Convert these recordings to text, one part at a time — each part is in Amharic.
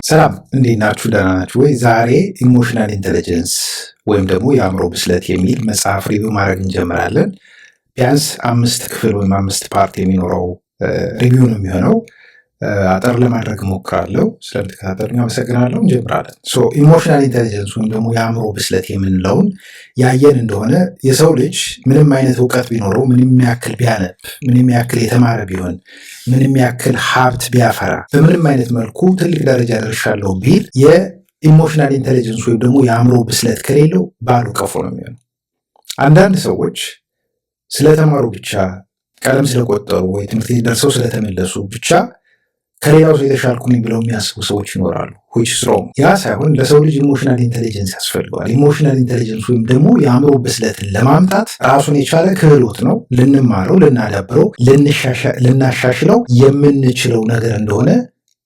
ሰላም እንዴት ናችሁ? ደህና ናችሁ ወይ? ዛሬ ኢሞሽናል ኢንቴሊጀንስ ወይም ደግሞ የአእምሮ ብስለት የሚል መጽሐፍ ሪቪው ማድረግ እንጀምራለን። ቢያንስ 5 ክፍል ወይም 5 ፓርት የሚኖረው ሪቪው ነው የሚሆነው። አጠር ለማድረግ እሞክራለሁ። ስለምትከታተሉኝ አመሰግናለሁ። እንጀምራለን። ኢሞሽናል ኢንቴሊጀንስ ወይም ደግሞ የአእምሮ ብስለት የምንለውን ያየን እንደሆነ የሰው ልጅ ምንም አይነት እውቀት ቢኖረው፣ ምንም ያክል ቢያነብ፣ ምንም ያክል የተማረ ቢሆን፣ ምንም ያክል ሀብት ቢያፈራ፣ በምንም አይነት መልኩ ትልቅ ደረጃ ደርሻለሁ ቢል የኢሞሽናል ኢንቴሊጀንስ ወይም ደግሞ የአእምሮ ብስለት ከሌለው ባዶ ቀፎ ነው የሚሆነው። አንዳንድ ሰዎች ስለተማሩ ብቻ፣ ቀለም ስለቆጠሩ ወይ ትምህርት ቤት ደርሰው ስለተመለሱ ብቻ ከሌላው ሰው የተሻልኩ ነኝ ብለው የሚያስቡ ሰዎች ይኖራሉ። which is wrong። ያ ሳይሆን ለሰው ልጅ ኢሞሽናል ኢንቴሊጀንስ ያስፈልገዋል። ኢሞሽናል ኢንቴሊጀንስ ወይም ደግሞ የአእምሮ ብስለትን ለማምጣት ራሱን የቻለ ክህሎት ነው። ልንማረው፣ ልናዳብረው፣ ልናሻሽለው የምንችለው ነገር እንደሆነ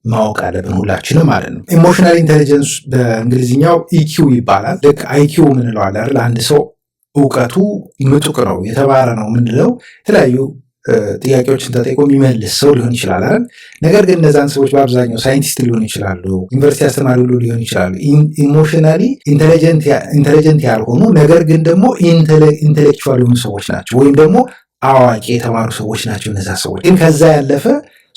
ማወቅ አለብን ሁላችንም ማለት ነው። ኢሞሽናል ኢንቴሊጀንስ በእንግሊዝኛው ኢኪው ይባላል። ልክ አይኪው ምንለው አለ አይደል? አንድ ሰው እውቀቱ ምጡቅ ነው የተባረ ነው ምንለው የተለያዩ ጥያቄዎችን ተጠይቆ የሚመልስ ሰው ሊሆን ይችላል አይደል? ነገር ግን እነዛን ሰዎች በአብዛኛው ሳይንቲስት ሊሆኑ ይችላሉ፣ ዩኒቨርሲቲ አስተማሪ ሊሆኑ ይችላሉ። ኢሞሽናሊ ኢንቴሊጀንት ያልሆኑ ነገር ግን ደግሞ ኢንቴሌክቹዋል የሆኑ ሰዎች ናቸው፣ ወይም ደግሞ አዋቂ የተማሩ ሰዎች ናቸው። እነዛ ሰዎች ግን ከዛ ያለፈ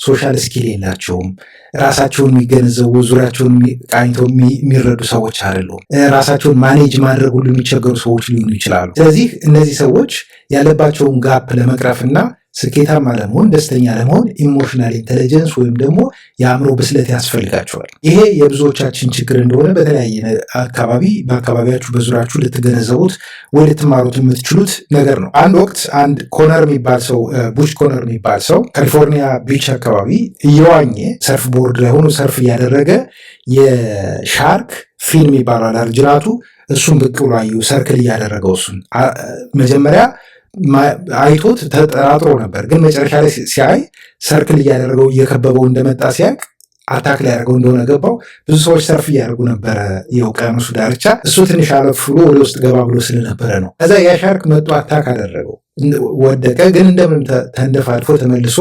ሶሻል ስኪል የላቸውም። ራሳቸውን የሚገነዘቡ ዙሪያቸውን ቃኝተው የሚረዱ ሰዎች አይደሉም። ራሳቸውን ማኔጅ ማድረግ ሁሉ የሚቸገሩ ሰዎች ሊሆኑ ይችላሉ። ስለዚህ እነዚህ ሰዎች ያለባቸውን ጋፕ ለመቅረፍና ስኬታማ ለመሆን፣ ደስተኛ ለመሆን ኢሞሽናል ኢንቴሊጀንስ ወይም ደግሞ የአእምሮ ብስለት ያስፈልጋቸዋል። ይሄ የብዙዎቻችን ችግር እንደሆነ በተለያየ አካባቢ በአካባቢያችሁ በዙሪያችሁ ልትገነዘቡት ወይ ልትማሩት የምትችሉት ነገር ነው። አንድ ወቅት አንድ ኮነር የሚባል ሰው ቡች ኮነር የሚባል ሰው ካሊፎርኒያ ቢች አካባቢ እየዋኘ ሰርፍ ቦርድ ላይ ሆኖ ሰርፍ እያደረገ የሻርክ ፊልም ይባላል ጅራቱ፣ እሱን ብቅ ብሎ አየው። ሰርክል እያደረገው እሱን መጀመሪያ አይቶት ተጠራጥሮ ነበር። ግን መጨረሻ ላይ ሲያይ ሰርክል እያደረገው እየከበበው እንደመጣ ሲያቅ አታክ ላይ ያደርገው እንደሆነ ገባው። ብዙ ሰዎች ሰርፍ እያደርጉ ነበረ የውቅያኖሱ ዳርቻ። እሱ ትንሽ አለፍ ብሎ ወደ ውስጥ ገባ ብሎ ስለነበረ ነው። ከዛ ያ ሻርክ መጥቶ አታክ አደረገው፣ ወደቀ። ግን እንደምንም ተንደፋልፎ ተመልሶ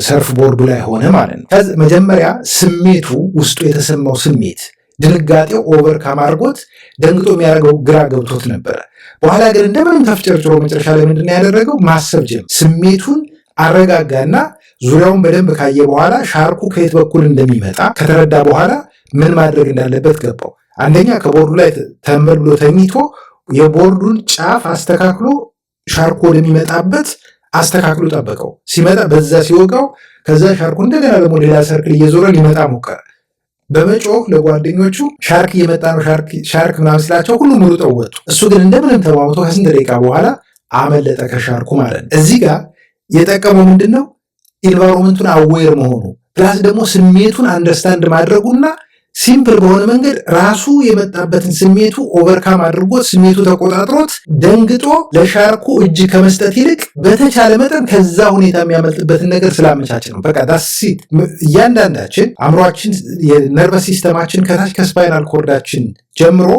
ሰርፍ ቦርዱ ላይ ሆነ ማለት ነው። መጀመሪያ ስሜቱ ውስጡ የተሰማው ስሜት ድንጋጤው ኦቨርካም አድርጎት ደንግጦ የሚያደርገው ግራ ገብቶት ነበረ። በኋላ ግን እንደምንም ተፍጨርጭሮ መጨረሻ ላይ ምንድን ነው ያደረገው? ማሰብ ጀመረ። ስሜቱን አረጋጋና ዙሪያውን በደንብ ካየ በኋላ ሻርኩ ከየት በኩል እንደሚመጣ ከተረዳ በኋላ ምን ማድረግ እንዳለበት ገባው። አንደኛ ከቦርዱ ላይ ተንበል ብሎ ተኝቶ የቦርዱን ጫፍ አስተካክሎ ሻርኩ ወደሚመጣበት አስተካክሎ ጠበቀው። ሲመጣ በዛ ሲወጋው፣ ከዛ ሻርኩ እንደገና ደግሞ ሌላ ሰርክል እየዞረ ሊመጣ ሞከረ። በመጮህ ለጓደኞቹ ሻርክ እየመጣ ነው ሻርክ ምናምን ስላቸው ሁሉም ሩጠው ወጡ። እሱ ግን እንደምንም ተሟሙቶ ከስንት ደቂቃ በኋላ አመለጠ ከሻርኩ ማለት ነው። እዚህ ጋር የጠቀመው ምንድን ነው? ኢንቫይሮንመንቱን አዌር መሆኑ ፕላስ ደግሞ ስሜቱን አንደርስታንድ ማድረጉና ሲምፕል በሆነ መንገድ ራሱ የመጣበትን ስሜቱ ኦቨርካም አድርጎት ስሜቱ ተቆጣጥሮት ደንግጦ ለሻርኩ እጅ ከመስጠት ይልቅ በተቻለ መጠን ከዛ ሁኔታ የሚያመልጥበትን ነገር ስላመቻች ነው። በቃ ዳሲ እያንዳንዳችን አእምሯችን፣ የነርቨስ ሲስተማችን ከታች ከስፓይናል ኮርዳችን ጀምሮ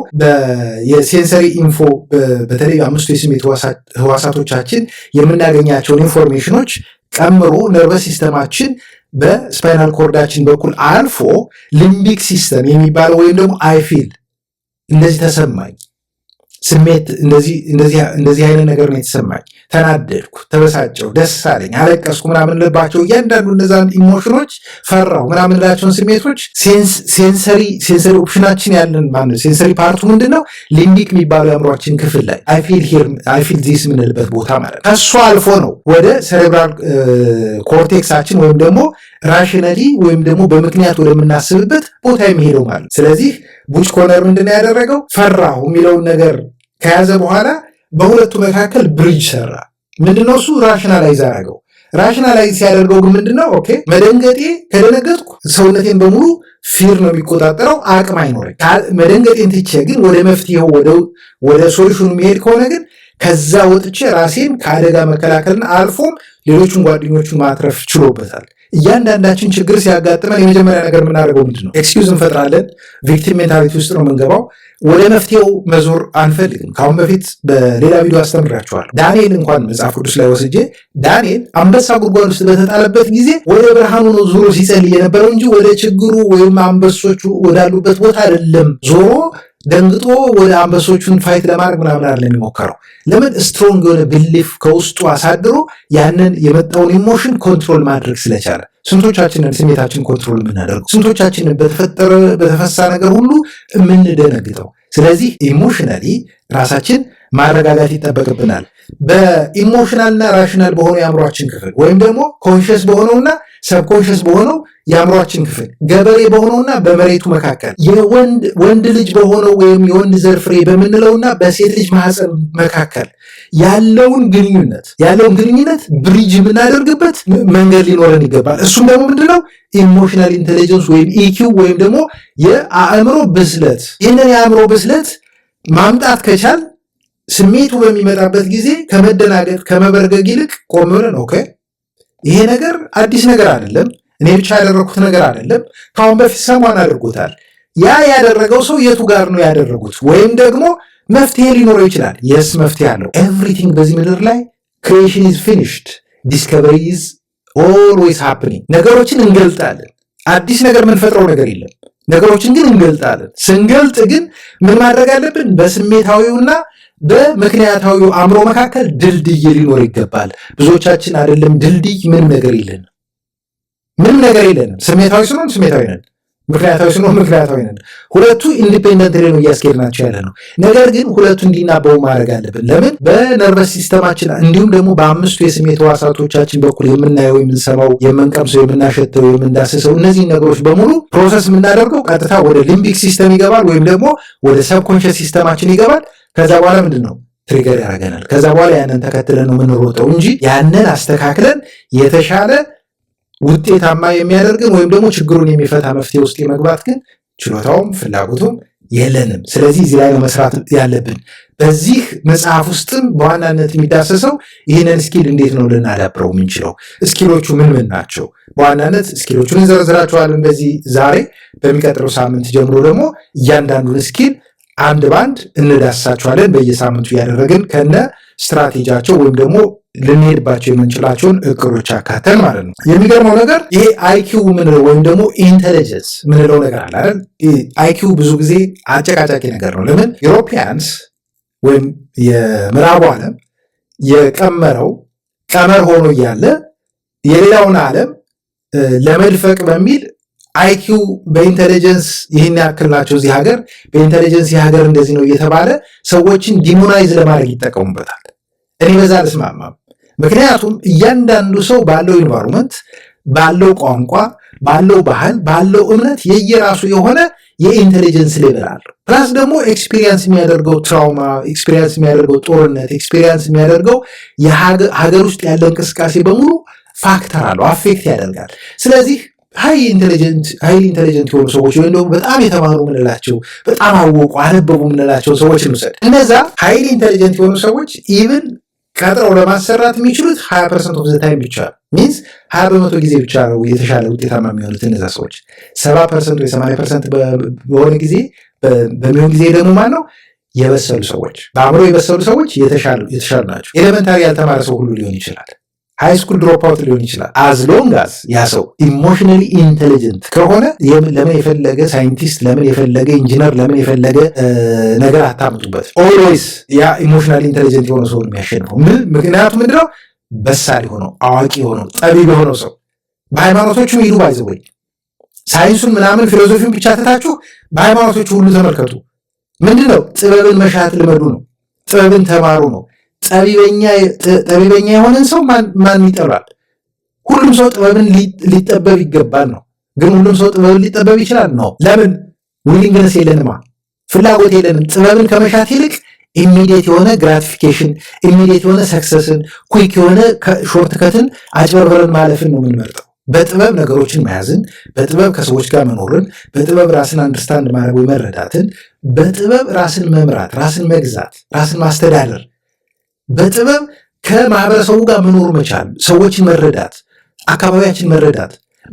የሴንሰሪ ኢንፎ በተለይ 5ቱ የስሜት ህዋሳቶቻችን የምናገኛቸውን ኢንፎርሜሽኖች ቀምሮ ነርቨስ ሲስተማችን በስፓይናል ኮርዳችን በኩል አልፎ ሊምቢክ ሲስተም የሚባለው ወይም ደግሞ አይፊል እንደዚህ ተሰማኝ፣ ስሜት እንደዚህ አይነት ነገር ነው የተሰማኝ፣ ተናደድኩ፣ ተበሳጨው፣ ደስ አለኝ፣ አለቀስኩ ምናምን ልባቸው እያንዳንዱ እነዛን ኢሞሽኖች ፈራው ምናምን ላቸውን ስሜቶች ሴንሰሪ ኦፕሽናችን ያለን ማለት ሴንሰሪ ፓርቱ ምንድን ነው? ሊምቢክ የሚባለው የአእምሯችን ክፍል ላይ አይፊል ዚስ የምንልበት ቦታ ማለት ነው። ከሱ አልፎ ነው ወደ ሴሬብራል ኮርቴክሳችን ወይም ደግሞ ራሽናሊ ወይም ደግሞ በምክንያት ወደምናስብበት ቦታ የሚሄደው ማለት። ስለዚህ ቡች ኮነር ምንድን ያደረገው? ፈራሁ የሚለውን ነገር ከያዘ በኋላ በሁለቱ መካከል ብሪጅ ሰራ። ምንድነው እሱ? ራሽናላይዝ አደረገው። ራሽናላይዝ ሲያደርገው ግን ምንድነው? ኦኬ መደንገጤ ከደነገጥኩ ሰውነቴን በሙሉ ፊር ነው የሚቆጣጠረው፣ አቅም አይኖረኝ። መደንገጤን ትቼ ግን ወደ መፍትሄው ወደ ሶሉሽኑ የሚሄድ ከሆነ ግን ከዛ ወጥቼ ራሴን ከአደጋ መከላከልና አልፎም ሌሎቹን ጓደኞቹን ማትረፍ ችሎበታል። እያንዳንዳችን ችግር ሲያጋጥመን የመጀመሪያ ነገር የምናደርገው ምንድን ነው? ኤክስኪውዝ እንፈጥራለን። ቪክቲም ሜንታሊቲ ውስጥ ነው የምንገባው። ወደ መፍትሄው መዞር አንፈልግም። ከአሁን በፊት በሌላ ቪዲዮ አስተምራችኋል። ዳንኤል እንኳን መጽሐፍ ቅዱስ ላይ ወስጄ ዳንኤል አንበሳ ጉድጓድ ውስጥ በተጣለበት ጊዜ ወደ ብርሃኑ ነው ዞሮ ሲጸልይ የነበረው እንጂ ወደ ችግሩ ወይም አንበሶቹ ወዳሉበት ቦታ አይደለም ዞሮ ደንግጦ ወደ አንበሶቹን ፋይት ለማድረግ ምናምን አይደለም የሚሞከረው። ለምን? ስትሮንግ የሆነ ቢሊፍ ከውስጡ አሳድሮ ያንን የመጣውን ኢሞሽን ኮንትሮል ማድረግ ስለቻለ። ስንቶቻችንን ስሜታችን ኮንትሮል የምናደርገው? ስንቶቻችንን በተፈሳ ነገር ሁሉ የምንደነግጠው? ስለዚህ ኢሞሽናሊ ራሳችን ማረጋጋት ይጠበቅብናል። በኢሞሽናልና ራሽናል በሆነው የአእምሯችን ክፍል ወይም ደግሞ ኮንሽስ በሆነውና ሰብኮንሽስ በሆነው የአእምሯችን ክፍል ገበሬ በሆነውና በመሬቱ መካከል የወንድ ልጅ በሆነው ወይም የወንድ ዘር ፍሬ በምንለውና በሴት ልጅ ማህፀን መካከል ያለውን ግንኙነት ብሪጅ የምናደርግበት መንገድ ሊኖረን ይገባል። እሱም ደግሞ ምንድነው? ኢሞሽናል ኢንቴሊጀንስ ወይም ኢኪው ወይም ደግሞ የአእምሮ ብስለት። ይህንን የአእምሮ ብስለት ማምጣት ከቻል ስሜቱ በሚመጣበት ጊዜ ከመደናገጥ ከመበርገግ ይልቅ ቆም ብለን ኦኬ፣ ይሄ ነገር አዲስ ነገር አይደለም፣ እኔ ብቻ ያደረኩት ነገር አይደለም፣ ከአሁን በፊት ሰሟን አድርጎታል። ያ ያደረገው ሰው የቱ ጋር ነው ያደረጉት? ወይም ደግሞ መፍትሄ ሊኖረው ይችላል። የስ መፍትሄ አለው። ኤቭሪቲንግ በዚህ ምድር ላይ ክሪኤሽን ኢዝ ፊኒሽድ ዲስከቨሪ ኢዝ ኦልዌይስ ሃፕኒንግ። ነገሮችን እንገልጣለን። አዲስ ነገር የምንፈጥረው ነገር የለም። ነገሮችን ግን እንገልጣለን። ስንገልጥ ግን ምን ማድረግ አለብን? በስሜታዊውና በምክንያታዊው አእምሮ መካከል ድልድይ ሊኖር ይገባል። ብዙዎቻችን አይደለም ድልድይ ምንም ነገር የለንም። ስሜታዊ ስንሆን ስሜታዊ ነን፣ ምክንያታዊ ስንሆን ምክንያታዊ ነን። ሁለቱ ኢንዲፔንደንት ነው እያስኬድናቸው ያለ ነው። ነገር ግን ሁለቱ እንዲናበቡ ማድረግ አለብን። ለምን? በነርቨስ ሲስተማችን እንዲሁም ደግሞ በአምስቱ የስሜት ሕዋሳቶቻችን በኩል የምናየው፣ የምንሰማው፣ የምንቀምሰው፣ የምናሸተው፣ የምንዳስሰው እነዚህን ነገሮች በሙሉ ፕሮሰስ የምናደርገው ቀጥታ ወደ ሊምቢክ ሲስተም ይገባል ወይም ደግሞ ወደ ሰብኮንሽስ ሲስተማችን ይገባል። ከዛ በኋላ ምንድን ነው ትሪገር ያደርገናል። ከዛ በኋላ ያንን ተከትለን ነው የምንሮጠው እንጂ ያንን አስተካክለን የተሻለ ውጤታማ የሚያደርግን ወይም ደግሞ ችግሩን የሚፈታ መፍትሄ ውስጥ የመግባት ግን ችሎታውም ፍላጎቱም የለንም። ስለዚህ እዚህ ላይ ነው መስራት ያለብን። በዚህ መጽሐፍ ውስጥም በዋናነት የሚዳሰሰው ይህንን ስኪል እንዴት ነው ልናዳብረው የምንችለው፣ ስኪሎቹ ምን ምን ናቸው? በዋናነት ስኪሎቹን እንዘረዝራቸዋለን በዚህ ዛሬ። በሚቀጥለው ሳምንት ጀምሮ ደግሞ እያንዳንዱን ስኪል አንድ ባንድ እንዳሳቸዋለን በየሳምንቱ ያደረግን ከነ ስትራቴጂያቸው ወይም ደግሞ ልንሄድባቸው የምንችላቸውን እቅዶች አካተን ማለት ነው። የሚገርመው ነገር ይሄ አይኪው ምንለው ወይም ደግሞ ኢንቴሊጀንስ ምንለው ነገር አለ አይደል? አይኪው ብዙ ጊዜ አጨቃጫቂ ነገር ነው። ለምን? ዩሮፒያንስ ወይም የምዕራቡ ዓለም የቀመረው ቀመር ሆኖ እያለ የሌላውን ዓለም ለመድፈቅ በሚል አይኪው በኢንቴሊጀንስ ይህን ያክል ናቸው እዚህ ሀገር፣ በኢንቴሊጀንስ የሀገር እንደዚህ ነው እየተባለ ሰዎችን ዲሞናይዝ ለማድረግ ይጠቀሙበታል። እኔ በዛ አልስማማም። ምክንያቱም እያንዳንዱ ሰው ባለው ኢንቫይሮንመንት፣ ባለው ቋንቋ፣ ባለው ባህል፣ ባለው እምነት የየራሱ የሆነ የኢንቴሊጀንስ ሌቭል አለው። ፕላስ ደግሞ ኤክስፒሪየንስ የሚያደርገው ትራውማ፣ ኤክስፒሪየንስ የሚያደርገው ጦርነት፣ ኤክስፒሪየንስ የሚያደርገው የሀገር ውስጥ ያለ እንቅስቃሴ በሙሉ ፋክተር አለው፣ አፌክት ያደርጋል። ስለዚህ ሃይ ኢንቴሊጀንት የሆኑ ሰዎች ወይም ደግሞ በጣም የተማሩ ምንላቸው፣ በጣም አወቁ አነበቡ ምንላቸው ሰዎች እንውሰድ። እነዛ ሃይሊ ኢንቴሊጀንት የሆኑ ሰዎች ኢቭን ቀጥረው ለማሰራት የሚችሉት 20% ኦፍ ዘ ታይም ብቻ ሚንስ 20% ጊዜ ብቻ ነው የተሻለ ውጤታማ የሚሆኑት እነዛ ሰዎች። 70% ወይ 80% በሆነ ጊዜ በሚሆን ጊዜ ደግሞ ማን ነው የበሰሉ ሰዎች፣ በአእምሮ የበሰሉ ሰዎች የተሻሉ ናቸው። ኤሌመንታሪ ያልተማረ ሰው ሁሉ ሊሆን ይችላል። ሃይ ስኩል ድሮፕ አውት ሊሆን ይችላል። አዝ ሎንግ አዝ ያ ሰው ኢሞሽናሊ ኢንቴሊጀንት ከሆነ ለምን የፈለገ ሳይንቲስት፣ ለምን የፈለገ ኢንጂነር፣ ለምን የፈለገ ነገር አታምጡበት። ኦልዌይስ ያ ኢሞሽናሊ ኢንቴሊጀንት የሆነ ሰው የሚያሸንፈው ምክንያቱም ምንድነው? በሳል የሆነው አዋቂ የሆነው ጠቢብ የሆነው ሰው። በሃይማኖቶቹም ሂዱ ባይዘወይ ሳይንሱን ምናምን ፊሎሶፊውን ብቻ ትታችሁ በሃይማኖቶቹ ሁሉ ተመልከቱ። ምንድነው? ጥበብን መሻት ልመዱ ነው። ጥበብን ተማሩ ነው። ጠቢበኛ የሆነን ሰው ማን ይጠራል? ሁሉም ሰው ጥበብን ሊጠበብ ይገባል ነው። ግን ሁሉም ሰው ጥበብን ሊጠበብ ይችላል ነው? ለምን? ዊሊንግነስ የለንማ፣ ፍላጎት የለንም። ጥበብን ከመሻት ይልቅ ኢሚዲየት የሆነ ግራቲፊኬሽን፣ ኢሚዲየት የሆነ ሰክሰስን፣ ኩዊክ የሆነ ሾርትከትን አጭበርበርን ማለፍን ነው የምንመርጠው። በጥበብ ነገሮችን መያዝን፣ በጥበብ ከሰዎች ጋር መኖርን፣ በጥበብ ራስን አንደርስታንድ ማድረግ ወይ መረዳትን፣ በጥበብ ራስን መምራት፣ ራስን መግዛት፣ ራስን ማስተዳደር፣ በጥበብ ከማህበረሰቡ ጋር መኖር መቻል፣ ሰዎችን መረዳት፣ አካባቢያችን መረዳት፣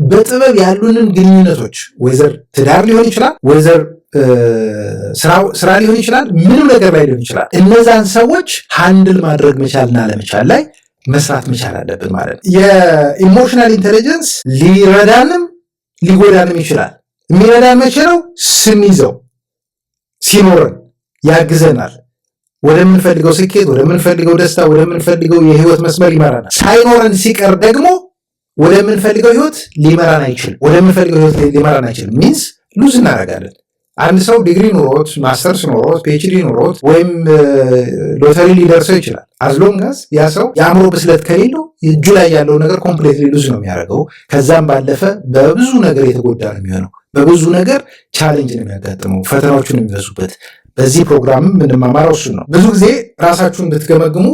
በጥበብ ያሉንን ግንኙነቶች ወይዘር ትዳር ሊሆን ይችላል፣ ወይዘር ስራ ሊሆን ይችላል፣ ምንም ነገር ላይ ሊሆን ይችላል። እነዛን ሰዎች ሃንድል ማድረግ መቻልና ለመቻል ላይ መስራት መቻል አለብን ማለት ነው። የኢሞሽናል ኢንቴሊጀንስ ሊረዳንም ሊጎዳንም ይችላል። የሚረዳን መቼ ነው? ስንይዘው፣ ሲኖረን ያግዘናል። ወደምንፈልገው ስኬት፣ ወደምንፈልገው ደስታ፣ ወደምንፈልገው የህይወት መስመር ይመራናል። ሳይኖረን ሲቀር ደግሞ ወደምንፈልገው ህይወት ሊመራን አይችልም። ወደምንፈልገው ህይወት ሊመራን አይችልም ሚንስ ሉዝ እናደርጋለን። አንድ ሰው ዲግሪ ኖሮት ማስተርስ ኖሮት ፒኤችዲ ኖሮት ወይም ሎተሪ ሊደርሰው ይችላል። አዝሎንጋስ ያ ሰው የአእምሮ ብስለት ከሌለው እጁ ላይ ያለው ነገር ኮምፕሌትሊ ሉዝ ነው የሚያደርገው። ከዛም ባለፈ በብዙ ነገር የተጎዳ ነው የሚሆነው። በብዙ ነገር ቻሌንጅ ነው የሚያጋጥመው፣ ፈተናዎቹን የሚበዙበት። በዚህ ፕሮግራም የምንማማረው እሱ ነው። ብዙ ጊዜ ራሳችሁን ብትገመግሙ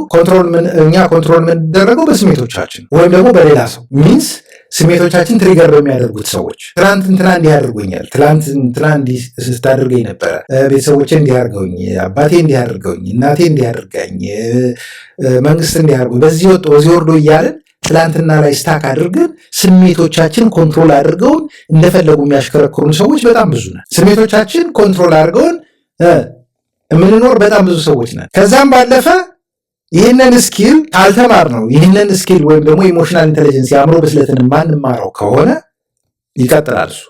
እኛ ኮንትሮል የምንደረገው በስሜቶቻችን ወይም ደግሞ በሌላ ሰው ሚንስ ስሜቶቻችን ትሪገር በሚያደርጉት ሰዎች። ትናንት እንትና እንዲህ አድርጎኛል፣ ትናንት እንትና እንዲህ ስታደርገኝ ነበረ፣ ቤተሰቦቼ እንዲህ አድርገውኝ፣ አባቴ እንዲህ አድርገውኝ፣ እናቴ እንዲህ አድርጋኝ፣ መንግስት እንዲህ አድርጎኝ፣ በዚህ ወጥቶ በዚህ ወርዶ እያልን ትላንትና ላይ ስታክ አድርገን ስሜቶቻችን ኮንትሮል አድርገውን እንደፈለጉ የሚያሽከረክሩን ሰዎች በጣም ብዙ ነን። ስሜቶቻችን ኮንትሮል አድርገውን የምንኖር በጣም ብዙ ሰዎች ነን። ከዛም ባለፈ ይህንን ስኪል ካልተማር ነው ይህንን ስኪል ወይም ደግሞ ኢሞሽናል ኢንቴሊጀንስ የአእምሮ ብስለትን ማንማረው ከሆነ ይቀጥላል። እሱ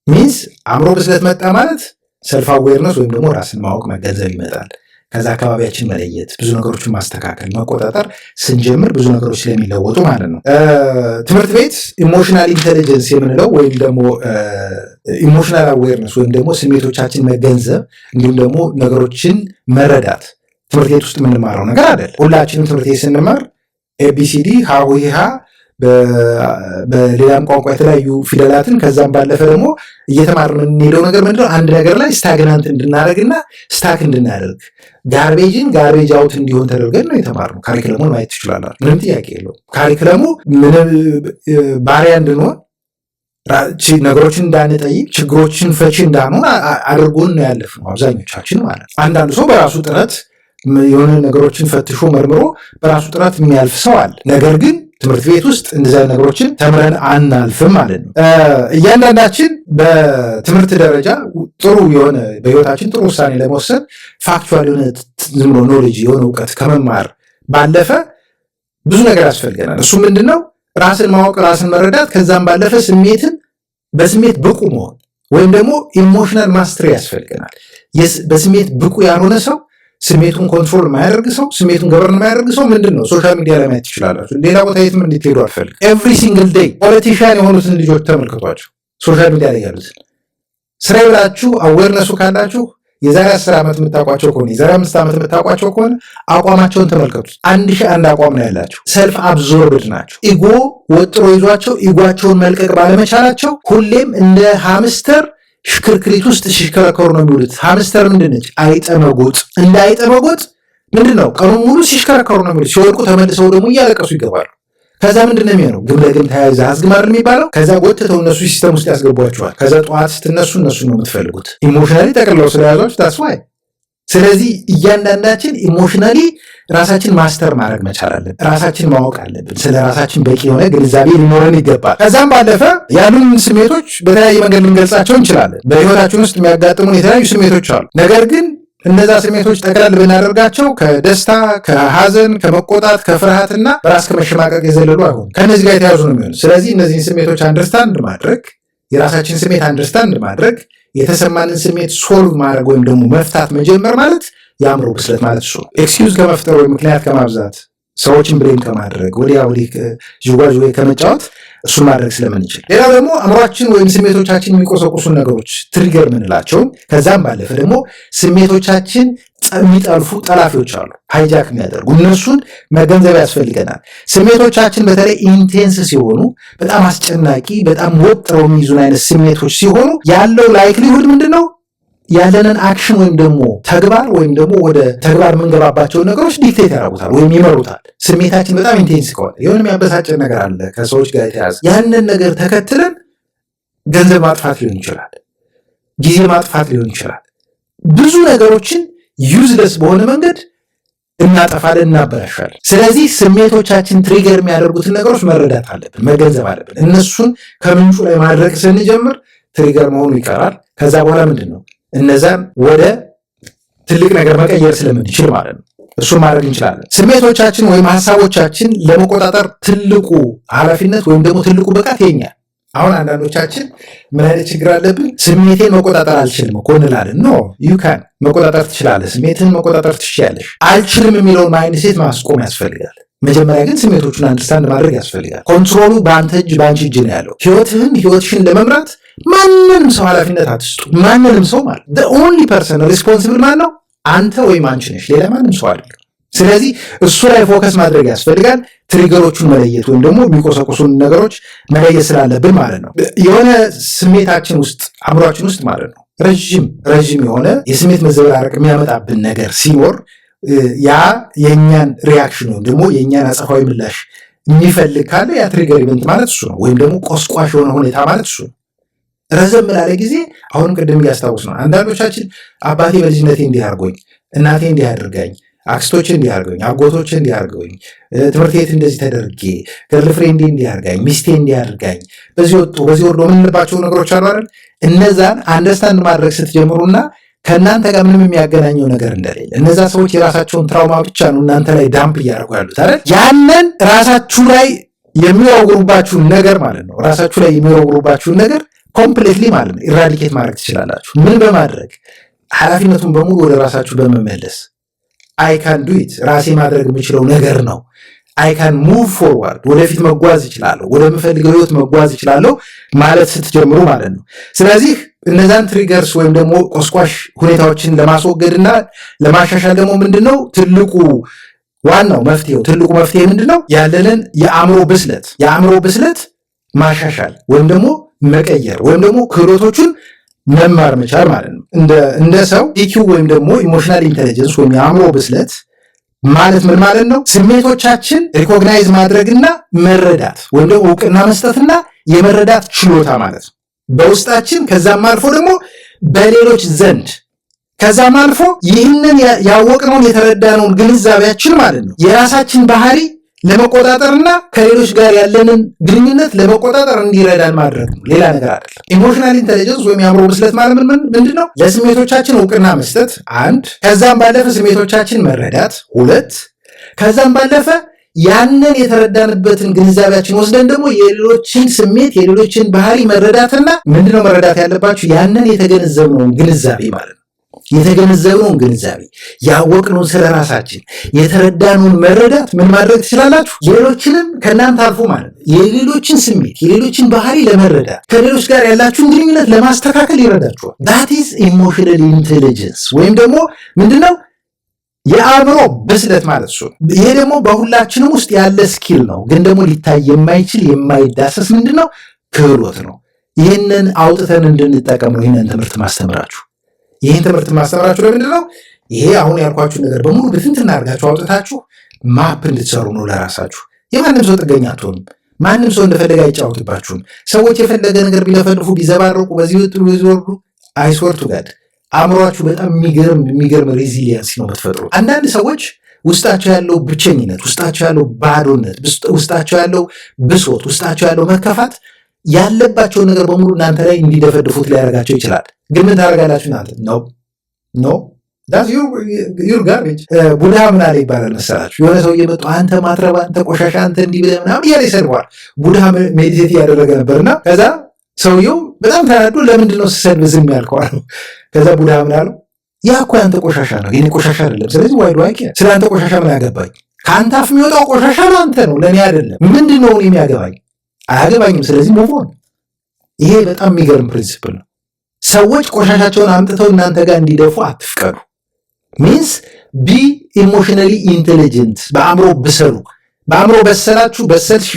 ሚንስ አእምሮ ብስለት መጣ ማለት ሰልፍ አዌርነስ ወይም ደግሞ ራስን ማወቅ መገንዘብ ይመጣል። ከዛ አካባቢያችን መለየት፣ ብዙ ነገሮችን ማስተካከል፣ መቆጣጠር ስንጀምር ብዙ ነገሮች ስለሚለወጡ ማለት ነው። ትምህርት ቤት ኢሞሽናል ኢንቴሊጀንስ የምንለው ወይም ደግሞ ኢሞሽናል አዌርነስ ወይም ደግሞ ስሜቶቻችን መገንዘብ እንዲሁም ደግሞ ነገሮችን መረዳት ትምህርት ቤት ውስጥ የምንማረው ነገር አይደል። ሁላችንም ትምህርት ቤት ስንማር ኤቢሲዲ ሀሁ ሀ በሌላም ቋንቋ የተለያዩ ፊደላትን ከዛም ባለፈ ደግሞ እየተማርን የምንሄደው ነገር ምንድነው? አንድ ነገር ላይ ስታግናንት እንድናደርግና ስታክ እንድናደርግ ጋርቤጅን ጋርቤጅ አውት እንዲሆን ተደርገን ነው የተማርነው። ካሪክለሙን ማየት ትችላላችሁ። ምንም ጥያቄ የለውም። ካሪክለሙ ምንም ባሪያ እንድንሆን ነገሮችን እንዳንጠይቅ ችግሮችን ፈቺ እንዳንሆን አድርጎን ነው ያለፍነው አብዛኞቻችን ማለት ነው። አንዳንዱ ሰው በራሱ ጥረት የሆነ ነገሮችን ፈትሾ መርምሮ በራሱ ጥረት የሚያልፍ ሰው አለ። ነገር ግን ትምህርት ቤት ውስጥ እንደዚህ ነገሮችን ተምረን አናልፍም ማለት ነው። እያንዳንዳችን በትምህርት ደረጃ ጥሩ የሆነ በህይወታችን ጥሩ ውሳኔ ለመወሰን ፋክቹዋል የሆነ ዝም ብሎ ኖሌጅ የሆነ እውቀት ከመማር ባለፈ ብዙ ነገር ያስፈልገናል። እሱ ምንድነው? ራስን ማወቅ፣ ራስን መረዳት፣ ከዛም ባለፈ ስሜትን በስሜት ብቁ መሆን ወይም ደግሞ ኢሞሽናል ማስትሪ ያስፈልገናል። በስሜት ብቁ ያልሆነ ሰው፣ ስሜቱን ኮንትሮል ማያደርግ ሰው፣ ስሜቱን ገበርን ማያደርግ ሰው ምንድን ነው? ሶሻል ሚዲያ ላይ ማየት ትችላላችሁ። ሌላ ቦታ የትም እንድትሄዱ አልፈልግም። ኤቭሪ ሲንግል ዴይ ፖለቲሽያን የሆኑትን ልጆች ተመልክቷቸው፣ ሶሻል ሚዲያ ላይ ያሉትን ስራ ብላችሁ አዌርነሱ ካላችሁ የዛሬ 10 ዓመት የምታውቋቸው ከሆነ የዛሬ 5 ዓመት የምታውቋቸው ከሆነ አቋማቸውን ተመልከቱት። 1001 አቋም ነው ያላቸው። ሰልፍ አብዞርብድ ናቸው። ኢጎ ወጥሮ ይዟቸው ኢጓቸውን መልቀቅ ባለመቻላቸው ሁሌም እንደ ሃምስተር ሽክርክሪት ውስጥ ሲሽከረከሩ ነው የሚውሉት። ሃምስተር ምንድነች? አይጠመጎጥ። እንደ አይጠመጎጥ ምንድን ነው? ቀኑን ሙሉ ሲሽከረከሩ ነው የሚውሉት። ሲወድቁ ተመልሰው ደግሞ እያለቀሱ ይገባሉ። ከዛ ምንድን ነው የሚሆነው? ግም ለግም ተያይዘ አዝግማር የሚባለው። ከዛ ጎትተው እነሱ ሲስተም ውስጥ ያስገቧቸዋል። ከዛ ጠዋት ስትነሱ እነሱ ነው የምትፈልጉት። ኢሞሽናሊ ጠቅልለው ስለያዟችሁ ታስዋይ። ስለዚህ እያንዳንዳችን ኢሞሽናሊ ራሳችን ማስተር ማድረግ መቻል አለብን። ራሳችን ማወቅ አለብን። ስለ ራሳችን በቂ የሆነ ግንዛቤ ሊኖረን ይገባል። ከዛም ባለፈ ያሉን ስሜቶች በተለያየ መንገድ ልንገልጻቸው እንችላለን። በህይወታችን ውስጥ የሚያጋጥሙን የተለያዩ ስሜቶች አሉ። ነገር ግን እነዛ ስሜቶች ጠቅለል ብናደርጋቸው ከደስታ፣ ከሀዘን፣ ከመቆጣት፣ ከፍርሃትና በራስ ከመሸማቀቅ የዘለሉ አይሆኑም። ከእነዚህ ጋር የተያዙ ነው የሚሆኑ። ስለዚህ እነዚህን ስሜቶች አንደርስታንድ ማድረግ፣ የራሳችን ስሜት አንደርስታንድ ማድረግ፣ የተሰማንን ስሜት ሶልቭ ማድረግ ወይም ደግሞ መፍታት መጀመር ማለት የአእምሮ ብስለት ማለት እሱ ነው። ኤክስኪውዝ ከመፍጠር ወይም ምክንያት ከማብዛት፣ ሰዎችን ብሌም ከማድረግ፣ ወዲያ ወዲህ ዥዋዥ ወይ ከመጫወት እሱን ማድረግ ስለምንችል፣ ሌላው ደግሞ አእምሯችን ወይም ስሜቶቻችን የሚቆሰቁሱ ነገሮች ትሪገር ምንላቸውን፣ ከዛም ባለፈ ደግሞ ስሜቶቻችን የሚጠልፉ ጠላፊዎች አሉ፣ ሃይጃክ የሚያደርጉ እነሱን መገንዘብ ያስፈልገናል። ስሜቶቻችን በተለይ ኢንቴንስ ሲሆኑ፣ በጣም አስጨናቂ፣ በጣም ወጥረው የሚይዙን አይነት ስሜቶች ሲሆኑ ያለው ላይክሊሁድ ምንድን ነው? ያለንን አክሽን ወይም ደግሞ ተግባር ወይም ደግሞ ወደ ተግባር የምንገባባቸውን ነገሮች ዲክቴት ያደርጉታል ወይም ይመሩታል። ስሜታችን በጣም ኢንቴንስ ከሆነ የሆነ የሚያበሳጭን ነገር አለ ከሰዎች ጋር የተያዘ ያንን ነገር ተከትለን ገንዘብ ማጥፋት ሊሆን ይችላል፣ ጊዜ ማጥፋት ሊሆን ይችላል። ብዙ ነገሮችን ዩዝለስ በሆነ መንገድ እናጠፋለን፣ እናበላሻለን። ስለዚህ ስሜቶቻችን ትሪገር የሚያደርጉትን ነገሮች መረዳት አለብን፣ መገንዘብ አለብን። እነሱን ከምንጩ ላይ ማድረግ ስንጀምር ትሪገር መሆኑ ይቀራል። ከዛ በኋላ ምንድን ነው እነዛን ወደ ትልቅ ነገር መቀየር ስለምንችል ማለት ነው እሱን ማድረግ እንችላለን። ስሜቶቻችን ወይም ሀሳቦቻችን ለመቆጣጠር ትልቁ ኃላፊነት ወይም ደግሞ ትልቁ ብቃት የኛ። አሁን አንዳንዶቻችን ምን አይነት ችግር አለብን? ስሜቴን መቆጣጠር አልችልም እኮ እንላለን። ኖ ዩ ካን መቆጣጠር ትችላለህ። ስሜትህን መቆጣጠር ትችላለሽ። አልችልም የሚለውን ማይንድሴት ማስቆም ያስፈልጋል። መጀመሪያ ግን ስሜቶቹን አንደርስታንድ ማድረግ ያስፈልጋል። ኮንትሮሉ በአንተ እጅ በአንቺ እጅ ነው ያለው። ህይወትሽን ለመምራት ማንንም ሰው ኃላፊነት አትስጡ። ማንንም ሰው ማለት ኦንሊ ፐርሰን ሪስፖንሲብል ማን ነው? አንተ ወይም አንቺ ነሽ። ሌላ ማንም ሰው አይደለም። ስለዚህ እሱ ላይ ፎከስ ማድረግ ያስፈልጋል። ትሪገሮቹን መለየት ወይም ደግሞ የሚቆሰቁሱን ነገሮች መለየት ስላለብን ማለት ነው። የሆነ ስሜታችን ውስጥ አእምሯችን ውስጥ ማለት ነው ረዥም የሆነ የስሜት መዘበራረቅ የሚያመጣብን ነገር ሲኖር ያ የእኛን ሪያክሽን ወይም ደግሞ የእኛን አጸፋዊ ምላሽ የሚፈልግ ካለ ያ ትሪገር ኢቨንት ማለት እሱ ነው። ወይም ደግሞ ቆስቋሽ የሆነ ሁኔታ ማለት እሱ ነው። ረዘም ላለ ጊዜ አሁንም ቅድም እያስታውስ ነው። አንዳንዶቻችን አባቴ በልጅነቴ እንዲህ አድርጎኝ፣ እናቴ እንዲህ አድርጋኝ፣ አክስቶች እንዲህ አድርገኝ፣ አጎቶች እንዲህ አድርገኝ፣ ትምህርት ቤት እንደዚህ ተደርጌ፣ ገርልፍሬንዴ እንዲህ አድርጋኝ፣ ሚስቴ እንዲህ አድርጋኝ፣ በዚህ ወጡ በዚህ ወርዶ የምንልባቸው ነገሮች አሉ አይደል? እነዛን አንደርስታንድ ማድረግ ስትጀምሩና ከእናንተ ጋር ምንም የሚያገናኘው ነገር እንደሌለ እነዛ ሰዎች የራሳቸውን ትራውማ ብቻ ነው እናንተ ላይ ዳምፕ እያደረጉ ያሉት አይደል? ያንን ራሳችሁ ላይ የሚወግሩባችሁን ነገር ማለት ነው ራሳችሁ ላይ የሚወግሩባችሁን ነገር ኮምፕሌትሊ ማለት ነው ኢራዲኬት ማድረግ ትችላላችሁ። ምን በማድረግ ኃላፊነቱን በሙሉ ወደ ራሳችሁ በመመለስ አይ ካን ዱ ኢት ራሴ ማድረግ የምችለው ነገር ነው። አይ ካን ሙቭ ፎርዋርድ ወደፊት መጓዝ እችላለሁ፣ ወደምፈልገው ህይወት መጓዝ እችላለሁ ማለት ስትጀምሩ ማለት ነው። ስለዚህ እነዛን ትሪገርስ ወይም ደግሞ ቆስቋሽ ሁኔታዎችን ለማስወገድና ለማሻሻል ደግሞ ምንድነው ትልቁ ዋናው መፍትሄው? ትልቁ መፍትሄ ምንድነው? ያለንን የአእምሮ ብስለት ማሻሻል ወይም ደግሞ መቀየር ወይም ደግሞ ክህሎቶቹን መማር መቻል ማለት ነው። እንደ ሰው ኢኪው ወይም ደግሞ ኢሞሽናል ኢንቴሊጀንስ ወይም የአእምሮ ብስለት ማለት ምን ማለት ነው? ስሜቶቻችን ሪኮግናይዝ ማድረግና መረዳት ወይም ደግሞ እውቅና መስጠትና የመረዳት ችሎታ ማለት ነው በውስጣችን፣ ከዛም አልፎ ደግሞ በሌሎች ዘንድ፣ ከዛም አልፎ ይህንን ያወቅነውን የተረዳነውን ግንዛቤያችን ማለት ነው የራሳችን ባህሪ ለመቆጣጠርና ከሌሎች ጋር ያለንን ግንኙነት ለመቆጣጠር እንዲረዳን ማድረግ ነው። ሌላ ነገር አይደለም። ኢሞሽናል ኢንቴሊጀንስ ወይም የአእምሮ ብስለት ማለት ምንድን ነው? ለስሜቶቻችን እውቅና መስጠት አንድ፣ ከዛም ባለፈ ስሜቶቻችን መረዳት ሁለት፣ ከዛም ባለፈ ያንን የተረዳንበትን ግንዛቤያችን ወስደን ደግሞ የሌሎችን ስሜት የሌሎችን ባህሪ መረዳትና ምንድነው መረዳት ያለባችሁ? ያንን የተገነዘብነውን ግንዛቤ ማለት ነው የተገነዘብነውን ግንዛቤ ያወቅነውን ስለ ራሳችን የተረዳነውን መረዳት ምን ማድረግ ትችላላችሁ? ሌሎችንም ከእናንተ አልፎ ማለት ነው የሌሎችን ስሜት የሌሎችን ባህሪ ለመረዳት ከሌሎች ጋር ያላችሁን ግንኙነት ለማስተካከል ይረዳችኋል። ዳት ኢዝ ኢሞሽናል ኢንቴሊጀንስ ወይም ደግሞ ምንድነው የአእምሮ ብስለት ማለት እሱ። ይሄ ደግሞ በሁላችንም ውስጥ ያለ ስኪል ነው፣ ግን ደግሞ ሊታይ የማይችል የማይዳሰስ ምንድነው ክህሎት ነው። ይህንን አውጥተን እንድንጠቀም ነው ይህንን ትምህርት ማስተምራችሁ። ይህን ትምህርት ማስተምራችሁ ለምንድን ነው? ይሄ አሁን ያልኳችሁ ነገር በሙሉ ብትንትና አድርጋችሁ አውጥታችሁ ማፕ እንድትሰሩ ነው ለራሳችሁ። የማንም ሰው ጥገኛ አትሆኑም። ማንም ሰው እንደፈለገ አይጫወትባችሁም። ሰዎች የፈለገ ነገር ቢለፈልፉ ቢዘባርቁ በዚህ ወጡ በዚህ ወርዱ አይስወርቱ ጋድ አእምሯችሁ በጣም የሚገርም ሬዚሊየንስ ነው የምትፈጥሩ። አንዳንድ ሰዎች ውስጣቸው ያለው ብቸኝነት፣ ውስጣቸው ያለው ባዶነት፣ ውስጣቸው ያለው ብሶት፣ ውስጣቸው ያለው መከፋት ያለባቸው ነገር በሙሉ እናንተ ላይ እንዲደፈድፉት ሊያደርጋቸው ይችላል። ግን ምን ታደርጋላችሁ እናንተ? ኖ ዳስ ዩር ጋርቤጅ። ቡድሃ ምን አለ ይባላል መሰላችሁ? የሆነ ሰው እየመጡ አንተ ማትረባ፣ አንተ ቆሻሻ፣ አንተ እንዲህ ብለህ ምናምን እያለ ይሰድበዋል። ቡድሃ ሜዲቴት እያደረገ ነበርና ከዛ ሰውየው በጣም ተናዶ ለምንድን ነው ስሰድብ ዝም ያልከው አለው። ከዛ ቡድሃ ምን አለው? ያ እኮ ያንተ ቆሻሻ ነው፣ የኔ ቆሻሻ አይደለም። ስለዚህ ዋይ ዱ አይ ኬር? ስለ አንተ ቆሻሻ ምን ያገባኝ? ከአንተ አፍ የሚወጣው ቆሻሻ ለአንተ ነው፣ ለእኔ አይደለም። ምንድን ነው እኔ የሚያገባኝ? አያገባኝም። ስለዚህ ሙቭ ኦን። ይሄ በጣም የሚገርም ፕሪንሲፕል ነው። ሰዎች ቆሻሻቸውን አምጥተው እናንተ ጋር እንዲደፉ አትፍቀዱ። ሚንስ ቢ ኢሞሽናሊ ኢንቴሊጀንት፣ በአእምሮ ብሰሉ። በአእምሮ በሰላችሁ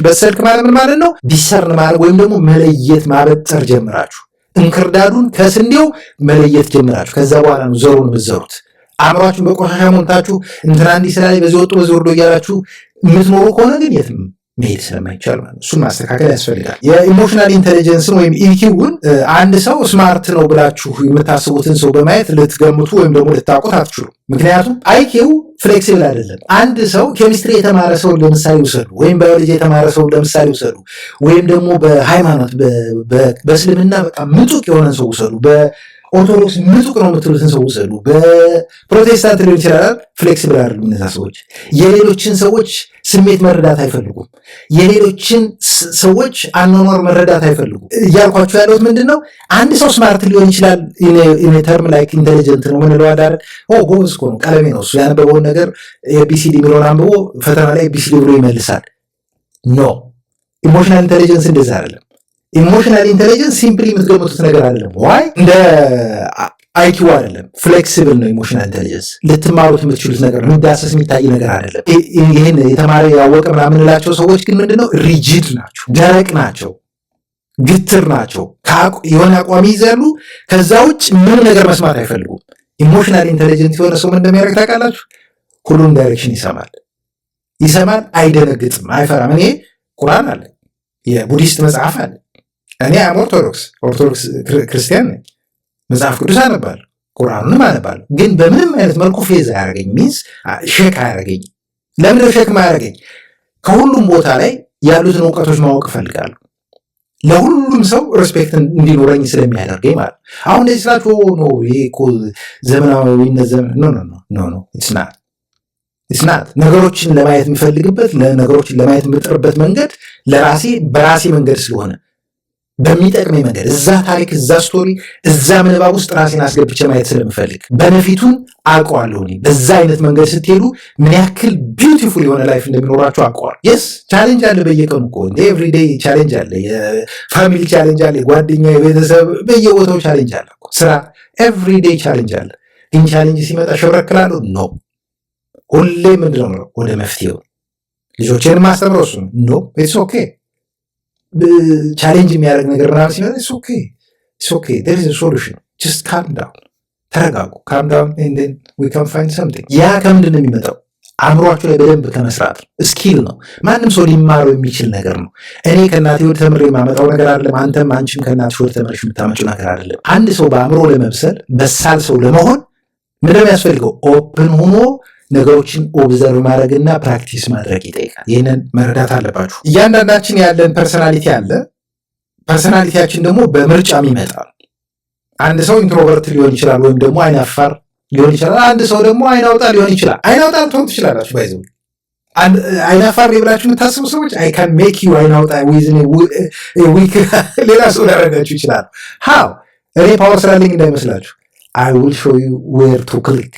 በሰልክ ማለት ምን ማለት ነው? ዲሰርን ማለት ወይም ደግሞ መለየት ማበጠር ጀምራችሁ እንክርዳዱን ከስንዴው መለየት ጀምራችሁ ከዛ በኋላ ነው ዘሩን የምትዘሩት። አእምሯችሁን በቆሻሻ ሞልታችሁ እንትና እንዲህ ስላለኝ በዚህ ወጡ በዚህ ወርዶ እያላችሁ የምትኖሩ ከሆነ ግን የትም መሄድ ስለማይቻል ማለት ነው። እሱን ማስተካከል ያስፈልጋል። የኢሞሽናል ኢንቴሊጀንስን ወይም ኢኪውን አንድ ሰው ስማርት ነው ብላችሁ የምታስቡትን ሰው በማየት ልትገምቱ ወይም ደግሞ ልታውቁት አትችሉም። ምክንያቱም አይኪው ፍሌክሲብል አይደለም። አንድ ሰው ኬሚስትሪ የተማረ ሰው ለምሳሌ ውሰዱ፣ ወይም ባዮሎጂ የተማረ ሰው ለምሳሌ ውሰዱ፣ ወይም ደግሞ በሃይማኖት በእስልምና በጣም ምጡቅ የሆነ ሰው ውሰዱ፣ ኦርቶዶክስ ምጡቅ ነው የምትሉትን ሰው ውሰዱ፣ በፕሮቴስታንት ሊሆን ይችላል። ፍሌክሲብል አይደሉም እነዛ ሰዎች። የሌሎችን ሰዎች ስሜት መረዳት አይፈልጉም። የሌሎችን ሰዎች አኗኗር መረዳት አይፈልጉም። እያልኳቸው ያለሁት ምንድን ነው? አንድ ሰው ስማርት ሊሆን ይችላል ተርም ላይክ ኢንቴሊጀንት ነው ምንለው አዳር ጎበዝ እኮ ነው ቀለሜ ነው እሱ ያነበበውን ነገር ኤቢሲዲ የሚለውን አንብቦ ፈተና ላይ ኤቢሲዲ ብሎ ይመልሳል። ኖ ኢሞሽናል ኢንቴሊጀንስ እንደዛ አይደለም። ኢሞሽናል ኢንቴሊጀንስ ሲምፕሊ የምትገምቱት ነገር አይደለም። ዋይ እንደ አይኪው አይደለም። ፍሌክሲብል ነው ኢሞሽናል ኢንቴሊጀንስ። ልትማሩት የምትችሉት ነገር ነው። የሚዳሰስ የሚታይ ነገር አይደለም። ይህን የተማረ ያወቀ ምናምን የምንላቸው ሰዎች ግን ምንድነው ሪጂድ ናቸው፣ ደረቅ ናቸው፣ ግትር ናቸው። የሆነ አቋም ይይዛሉ። ከዛ ውጭ ምንም ነገር መስማት አይፈልጉም። ኢሞሽናል ኢንቴሊጀንት የሆነ ሰው ምን እንደሚያደርግ ታውቃላችሁ? ሁሉም ዳይሬክሽን ይሰማል፣ አይደነግጥም፣ አይፈራም። እኔ ቁርአን አለ፣ የቡዲስት መጽሐፍ አለ። እኔ አም ኦርቶዶክስ ክርስቲያን ነኝ። መጽሐፍ ቅዱስ አነባለሁ፣ ቁርአኑንም አነባለሁ። ግን በምንም አይነት መልኩ ፌዝ አያደርገኝ፣ ሚንስ ሼክ አያደርገኝ። ለምንድነው ሼክ ማያደርገኝ? ከሁሉም ቦታ ላይ ያሉትን እውቀቶች ማወቅ እፈልጋለሁ። ለሁሉም ሰው ሪስፔክት እንዲኖረኝ ስለሚያደርገኝ ማለት ነው። አሁን እንደዚህ ስላችሁ ኖ ይሄ እኮ ዘመናዊነት ኖ ኢትስናት ነገሮችን ለማየት የምፈልግበት ነገሮችን ለማየት የምጥርበት መንገድ በራሴ መንገድ ስለሆነ በሚጠቅመኝ መንገድ እዛ ታሪክ እዛ ስቶሪ እዛ ምንባብ ውስጥ ራሴን አስገብቼ ማየት ስለምፈልግ በነፊቱን አውቀዋለሁ። በዛ አይነት መንገድ ስትሄዱ ምን ያክል ቢዩቲፉል የሆነ ላይፍ እንደሚኖራችሁ አውቀዋለሁ። የስ ቻሌንጅ አለ በየቀኑ እኮ ኤቭሪዴይ ቻሌንጅ አለ፣ የፋሚሊ ቻሌንጅ አለ፣ የጓደኛ የቤተሰብ በየቦታው ቻሌንጅ አለ፣ ስራ ኤቭሪዴይ ቻሌንጅ አለ። ግን ቻሌንጅ ሲመጣ ሸብረክላለሁ ኖ ሁሌ ምንድነው ነው ወደ መፍትሄው ልጆቼን ማስተምረው እሱ ኖ ኢትስ ኦኬ ቻሌንጅ የሚያደርግ ነገር ምናምን ሲመጣ ኢትስ ኦኬ ዜር ኢዝ አ ሶሉሽን ጀስት ካም ዳውን ተረጋጉ ካም ዳውን ኤንድ ዜን ዊ ካን ፋይንድ ሰምቲንግ። ያ ከምንድን ነው የሚመጣው? አእምሯችሁ ላይ በደንብ ከመስራት ስኪል ነው። ማንም ሰው ሊማረው የሚችል ነገር ነው። እኔ ከእናቴ ወደ ተምሬ የማመጣው ነገር አይደለም። አንቺም ከእናትሽ ወደ ተምረሽ የምታመጪው ነገር አይደለም። አንድ ሰው በአእምሮ ለመብሰል በሳል ሰው ለመሆን ምንድን ነው የሚያስፈልገው? ኦፕን ሆኖ ነገሮችን ኦብዘርቭ ማድረግና ፕራክቲስ ማድረግ ይጠይቃል። ይህንን መረዳት አለባችሁ። እያንዳንዳችን ያለን ፐርሰናሊቲ አለ። ፐርሰናሊቲያችን ደግሞ በምርጫም ይመጣል። አንድ ሰው ኢንትሮቨርት ሊሆን ይችላል፣ ወይም ደግሞ አይናፋር ሊሆን ይችላል። አንድ ሰው ደግሞ አይናውጣ ሊሆን ይችላል። አይናውጣ ልትሆኑ ትችላላችሁ። ባይዘው አይናፋር ብላችሁ የምታስቡ ሰዎች አይ ካን ሜክ ዩ አይናውጣ ዊዝን ዊክ ሌላ ሰው ሊያደርጋችሁ ይችላል። ሃው እኔ ፓወር ስላለኝ እንዳይመስላችሁ። አይ ዊል ሾው ዩ ዌር ቱ ክሊክ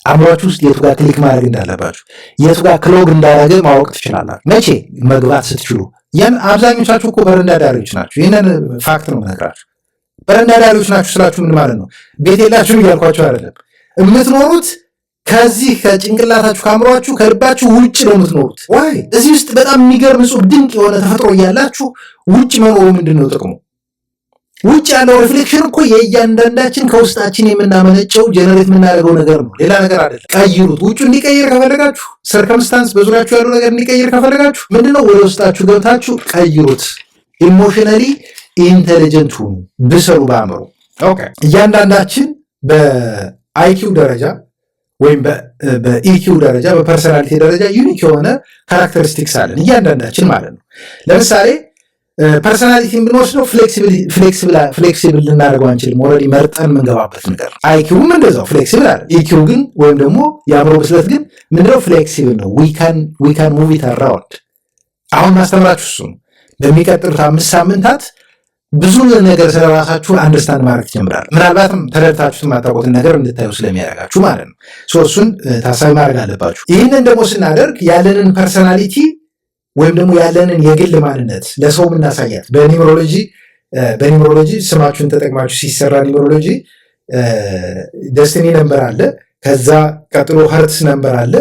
አእምሯችሁ ውስጥ የቱ ጋር ክሊክ ማድረግ እንዳለባችሁ የቱ ጋር ክሎግ እንዳደረገ ማወቅ ትችላላችሁ። መቼ መግባት ስትችሉ። ያን አብዛኞቻችሁ እኮ በረንዳ ዳሪዎች ናችሁ። ይህንን ፋክት ነው ነግራችሁ። በረንዳ ዳሪዎች ናችሁ ስላችሁ ምን ማለት ነው? ቤት የላችሁም እያልኳችሁ አይደለም። የምትኖሩት ከዚህ ከጭንቅላታችሁ ከአእምሯችሁ ከልባችሁ ውጭ ነው የምትኖሩት። ዋይ እዚህ ውስጥ በጣም የሚገርም ጽሑፍ ድንቅ የሆነ ተፈጥሮ እያላችሁ ውጭ መኖሩ ምንድን ነው ጥቅሙ? ውጭ ያለው ሪፍሌክሽን እኮ የእያንዳንዳችን ከውስጣችን የምናመነጨው ጀነሬት የምናደርገው ነገር ነው፣ ሌላ ነገር አይደለም። ቀይሩት። ውጭ እንዲቀይር ከፈለጋችሁ፣ ሰርከምስታንስ በዙሪያችሁ ያለው ነገር እንዲቀይር ከፈለጋችሁ ምንድነው ወደ ውስጣችሁ ገብታችሁ ቀይሩት። ኢሞሽናሊ ኢንቴሊጀንት ሁኑ፣ ብሰሩ በአእምሮ። ኦኬ እያንዳንዳችን በአይኪው ደረጃ ወይም በኢኪው ደረጃ በፐርሰናሊቲ ደረጃ ዩኒክ የሆነ ካራክተሪስቲክስ አለን እያንዳንዳችን ማለት ነው። ለምሳሌ ፐርሰናሊቲን ብንወስደው ፍሌክሲብል ልናደርገው አንችልም። ኦልሬዲ መርጠን የምንገባበት ነገር ነው። አይኪውም እንደዛው ፍሌክሲብል አለ። ኢኪው ግን ወይም ደግሞ የአእምሮ ብስለት ግን ምንድነው? ፍሌክሲብል ነው። ዊ ካን ሙቭ ኢት አራውንድ። አሁን ማስተምራችሁ እሱ ነው። በሚቀጥሉት 5 ሳምንታት ብዙ ነገር ስለራሳችሁ አንደርስታንድ ማድረግ ትጀምራል። ምናልባትም ተረድታችሁት የማታውቁትን ነገር እንድታዩ ስለሚያደርጋችሁ ማለት ነው። እሱን ታሳቢ ማድረግ አለባችሁ። ይህንን ደግሞ ስናደርግ ያለንን ፐርሰናሊቲ ወይም ደግሞ ያለንን የግል ማንነት ለሰው የምናሳያት በኒውሮሎጂ ስማችሁን ተጠቅማችሁ ሲሰራ ኒውሮሎጂ ደስቲኒ ነምበር አለ። ከዛ ቀጥሎ ሀርትስ ነምበር አለ፣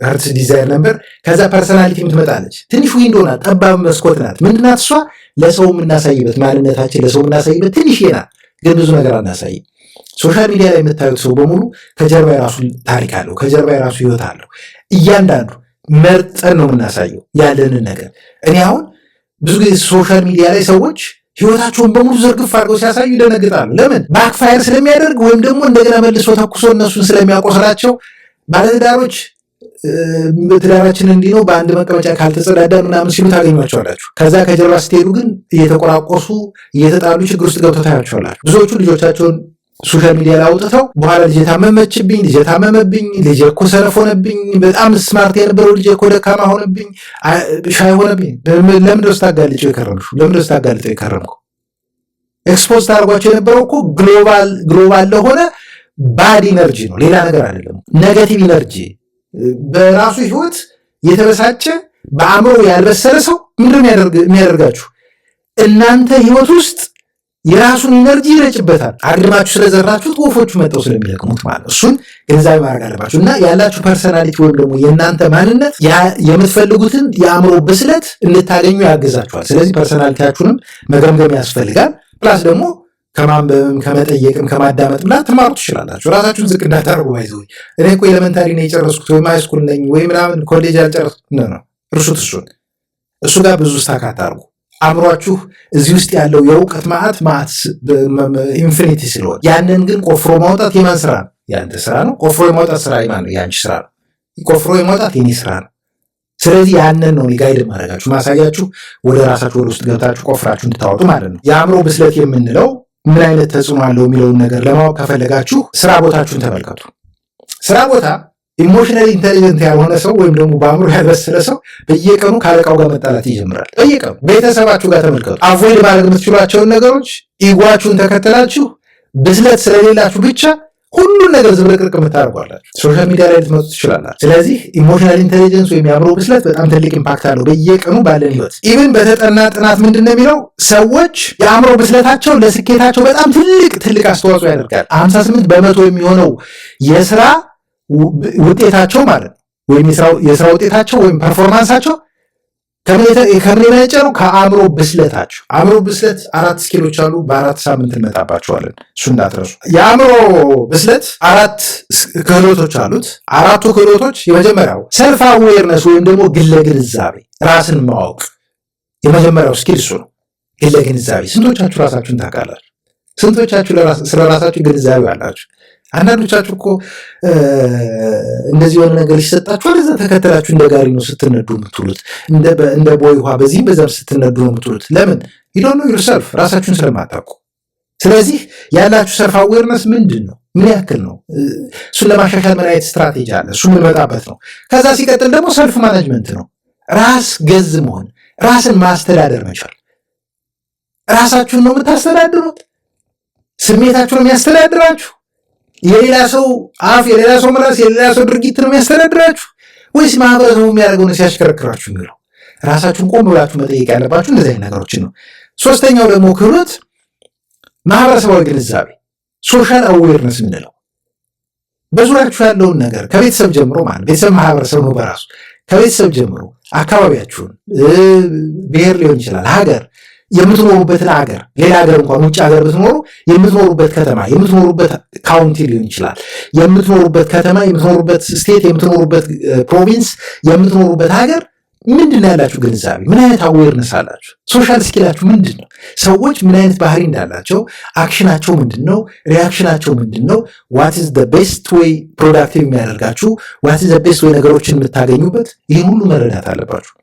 ሀርትስ ዲዛይር ነምበር። ከዛ ፐርሰናሊቲ የምትመጣለች። ትንሽ ዊንዶ ናት፣ ጠባብ መስኮት ናት። ምንድናት እሷ? ለሰው የምናሳይበት ማንነታችን ለሰው የምናሳይበት ትንሽ ናት፣ ግን ብዙ ነገር አናሳይም። ሶሻል ሚዲያ ላይ የምታዩት ሰው በሙሉ ከጀርባ የራሱ ታሪክ አለው፣ ከጀርባ የራሱ ህይወት አለው። እያንዳንዱ መርጠን ነው የምናሳየው ያለንን ነገር። እኔ አሁን ብዙ ጊዜ ሶሻል ሚዲያ ላይ ሰዎች ህይወታቸውን በሙሉ ዘርግፍ አድርገው ሲያሳዩ ይደነግጣሉ። ለምን? ባክፋየር ስለሚያደርግ ወይም ደግሞ እንደገና መልሶ ተኩሶ እነሱን ስለሚያቆስላቸው። ባለትዳሮች ትዳራችን እንዲህ ነው በአንድ መቀመጫ ካልተጸዳዳ ምናምን ሲሉ ታገኟቸዋላችሁ። ከዛ ከጀርባ ስትሄዱ ግን እየተቆራቆሱ እየተጣሉ ችግር ውስጥ ገብተው ታያቸዋላችሁ። ብዙዎቹ ልጆቻቸውን ሶሻል ሚዲያ ላይ አውጥተው በኋላ ልጄ ታመመችብኝ፣ ልጄ ታመመብኝ፣ ልጄ እኮ ሰነፍ ሆነብኝ፣ በጣም ስማርት የነበረው ልጄ እኮ ደካማ ሆነብኝ፣ ሻይ ሆነብኝ። ለምን ደስ ታጋልጨው የከረምሽው? ለምን ደስ ታጋልጠው የከረምከው? ኤክስፖዝ ታደርጓቸው የነበረው እኮ ግሎባል ለሆነ ባድ ኢነርጂ ነው፣ ሌላ ነገር አይደለም። ኔጋቲቭ ኢነርጂ በራሱ ህይወት የተበሳጨ በአእምሮ ያልበሰለ ሰው ምንድን የሚያደርጋችሁ? እናንተ ህይወት ውስጥ የራሱን ኢነርጂ ይረጭበታል። አግድማችሁ ስለዘራችሁት ወፎቹ መጥተው ስለሚለቅሙት ማለት ነው። እሱን ግንዛቤ ማድረግ አለባችሁ። እና ያላችሁ ፐርሰናሊቲ ወይም ደግሞ የእናንተ ማንነት የምትፈልጉትን የአእምሮ ብስለት እንድታገኙ ያግዛችኋል። ስለዚህ ፐርሰናሊቲያችሁንም መገምገም ያስፈልጋል። ፕላስ ደግሞ ከማንበብም ከመጠየቅም ከማዳመጥ ብላ ትማሩ ትችላላችሁ። ራሳችሁን ዝቅ እንዳታደርጉ። ባይዘ እኔ እኮ ኤሌመንታሪ ነው የጨረስኩት ወይም ሃይስኩል ነኝ ወይ ምናምን ኮሌጅ ያልጨረስኩት ነው። እርሱት እሱ ጋር ብዙ ስታክ አታርጉ። አእምሯችሁ እዚህ ውስጥ ያለው የእውቀት ማዕት ኢንፊኒቲ ስለሆነ ያንን ግን ቆፍሮ ማውጣት የማን ስራ ነው? ያንተ ስራ ነው። ቆፍሮ የማውጣት ስራ የማን ነው? ያንቺ ስራ ነው። ቆፍሮ የማውጣት የኔ ስራ ነው። ስለዚህ ያንን ነው ጋይድ ማድረጋችሁ ማሳያችሁ፣ ወደ ራሳችሁ ወደ ውስጥ ገብታችሁ ቆፍራችሁ እንድታወጡ ማለት ነው። የአእምሮ ብስለት የምንለው ምን አይነት ተጽዕኖ አለው የሚለውን ነገር ለማወቅ ከፈለጋችሁ ስራ ቦታችሁን ተመልከቱ። ስራ ቦታ ኢሞሽናሊ ኢንቴሊጀንት ያልሆነ ሰው ወይም ደግሞ በአእምሮ ያልበሰለ ሰው በየቀኑ ካለቃው ጋር መጣላት ይጀምራል። በየቀኑ ቤተሰባችሁ ጋር ተመልከቱ። አቮይድ ማድረግ የምትችሏቸውን ነገሮች ኢጓችሁን ተከትላችሁ ብስለት ስለሌላችሁ ብቻ ሁሉን ነገር ዝብርቅርቅ የምታደርጓላችሁ ሶሻል ሚዲያ ላይ ልትመጡ ትችላላችሁ። ስለዚህ ኢሞሽናል ኢንቴሊጀንስ ወይም የአእምሮ ብስለት በጣም ትልቅ ኢምፓክት አለው በየቀኑ ባለን ህይወት። ኢቭን በተጠና ጥናት ምንድን ነው የሚለው? ሰዎች የአእምሮ ብስለታቸው ለስኬታቸው በጣም ትልቅ አስተዋጽኦ ያደርጋል። 58% የሚሆነው የስራ ውጤታቸው ማለት ነው ወይም የስራ ውጤታቸው ወይም ፐርፎርማንሳቸው ከምን የመነጨ ነው? ከአእምሮ ብስለታቸው። አእምሮ ብስለት 4 ስኪሎች አሉ። በ4 ሳምንት እንመጣባቸዋለን። እሱ እንዳትረሱ። የአእምሮ ብስለት 4 ክህሎቶች አሉት። 4ቱ ክህሎቶች የመጀመሪያው ሰልፍ አዌርነስ ወይም ደግሞ ግለ ግንዛቤ፣ ራስን ማወቅ የመጀመሪያው ስኪል እሱ ነው። ግለ ግንዛቤ። ስንቶቻችሁ ራሳችሁን ታውቃላችሁ? ስንቶቻችሁ ስለ ራሳችሁ ግንዛቤ አላችሁ? አንዳንዶቻችሁ እኮ እንደዚህ የሆነ ነገር ይሰጣችኋል፣ እዛ ተከተላችሁ እንደ ጋሪ ነው ስትነዱ የምትውሉት፣ እንደ ቦይ ውሃ በዚህም በዛም ስትነዱ ነው የምትውሉት። ለምን? you don't know yourself፣ ራሳችሁን ስለማታውቁ። ስለዚህ ያላችሁ ሰልፍ አዌርነስ ምንድን ነው? ምን ያክል ነው? እሱን ለማሻሻል ምን አይነት ስትራቴጂ አለ? እሱ የምንመጣበት ነው። ከዛ ሲቀጥል ደግሞ ሰልፍ ማኔጅመንት ነው። ራስ ገዝ መሆን፣ ራስን ማስተዳደር መቻል። ራሳችሁን ነው የምታስተዳድሩት? ስሜታችሁን ነው የሚያስተዳድራችሁ? የሌላ ሰው አፍ፣ የሌላ ሰው ምላስ፣ የሌላ ሰው ድርጊት ነው የሚያስተዳድራችሁ ወይስ ማህበረሰቡ የሚያደርገው ነው ሲያሽከረክራችሁ የሚለው? ራሳችሁን ቆም ብላችሁ መጠየቅ ያለባችሁ እንደዚህ አይነት ነገሮችን ነው። ሶስተኛው ደግሞ ክህሎት ማህበረሰባዊ ግንዛቤ፣ ሶሻል አዌርነስ የምንለው በዙሪያችሁ ያለውን ነገር ከቤተሰብ ጀምሮ ማለት ቤተሰብ ማህበረሰብ ነው በራሱ ከቤተሰብ ጀምሮ አካባቢያችሁን፣ ብሔር ሊሆን ይችላል፣ ሀገር፣ የምትኖሩበትን ሀገር፣ ሌላ ሀገር እንኳን ውጭ ሀገር ብትኖሩ የምትኖሩበት ከተማ፣ የምትኖሩበት ካውንቲ ሊሆን ይችላል፣ የምትኖሩበት ከተማ፣ የምትኖሩበት ስቴት፣ የምትኖሩበት ፕሮቪንስ፣ የምትኖሩበት ሀገር ምንድን ነው ያላችሁ ግንዛቤ? ምን አይነት አዌርነስ አላችሁ? ሶሻል ስኪላችሁ ምንድን ነው? ሰዎች ምን አይነት ባህሪ እንዳላቸው፣ አክሽናቸው ምንድን ነው? ሪያክሽናቸው ምንድን ነው? ዋት ኢዝ ዘ ቤስት ዌይ ፕሮዳክቲቭ የሚያደርጋችሁ፣ ዋት ኢዝ ዘ ቤስት ዌይ ነገሮችን የምታገኙበት፣ ይህን ሁሉ መረዳት አለባችሁ።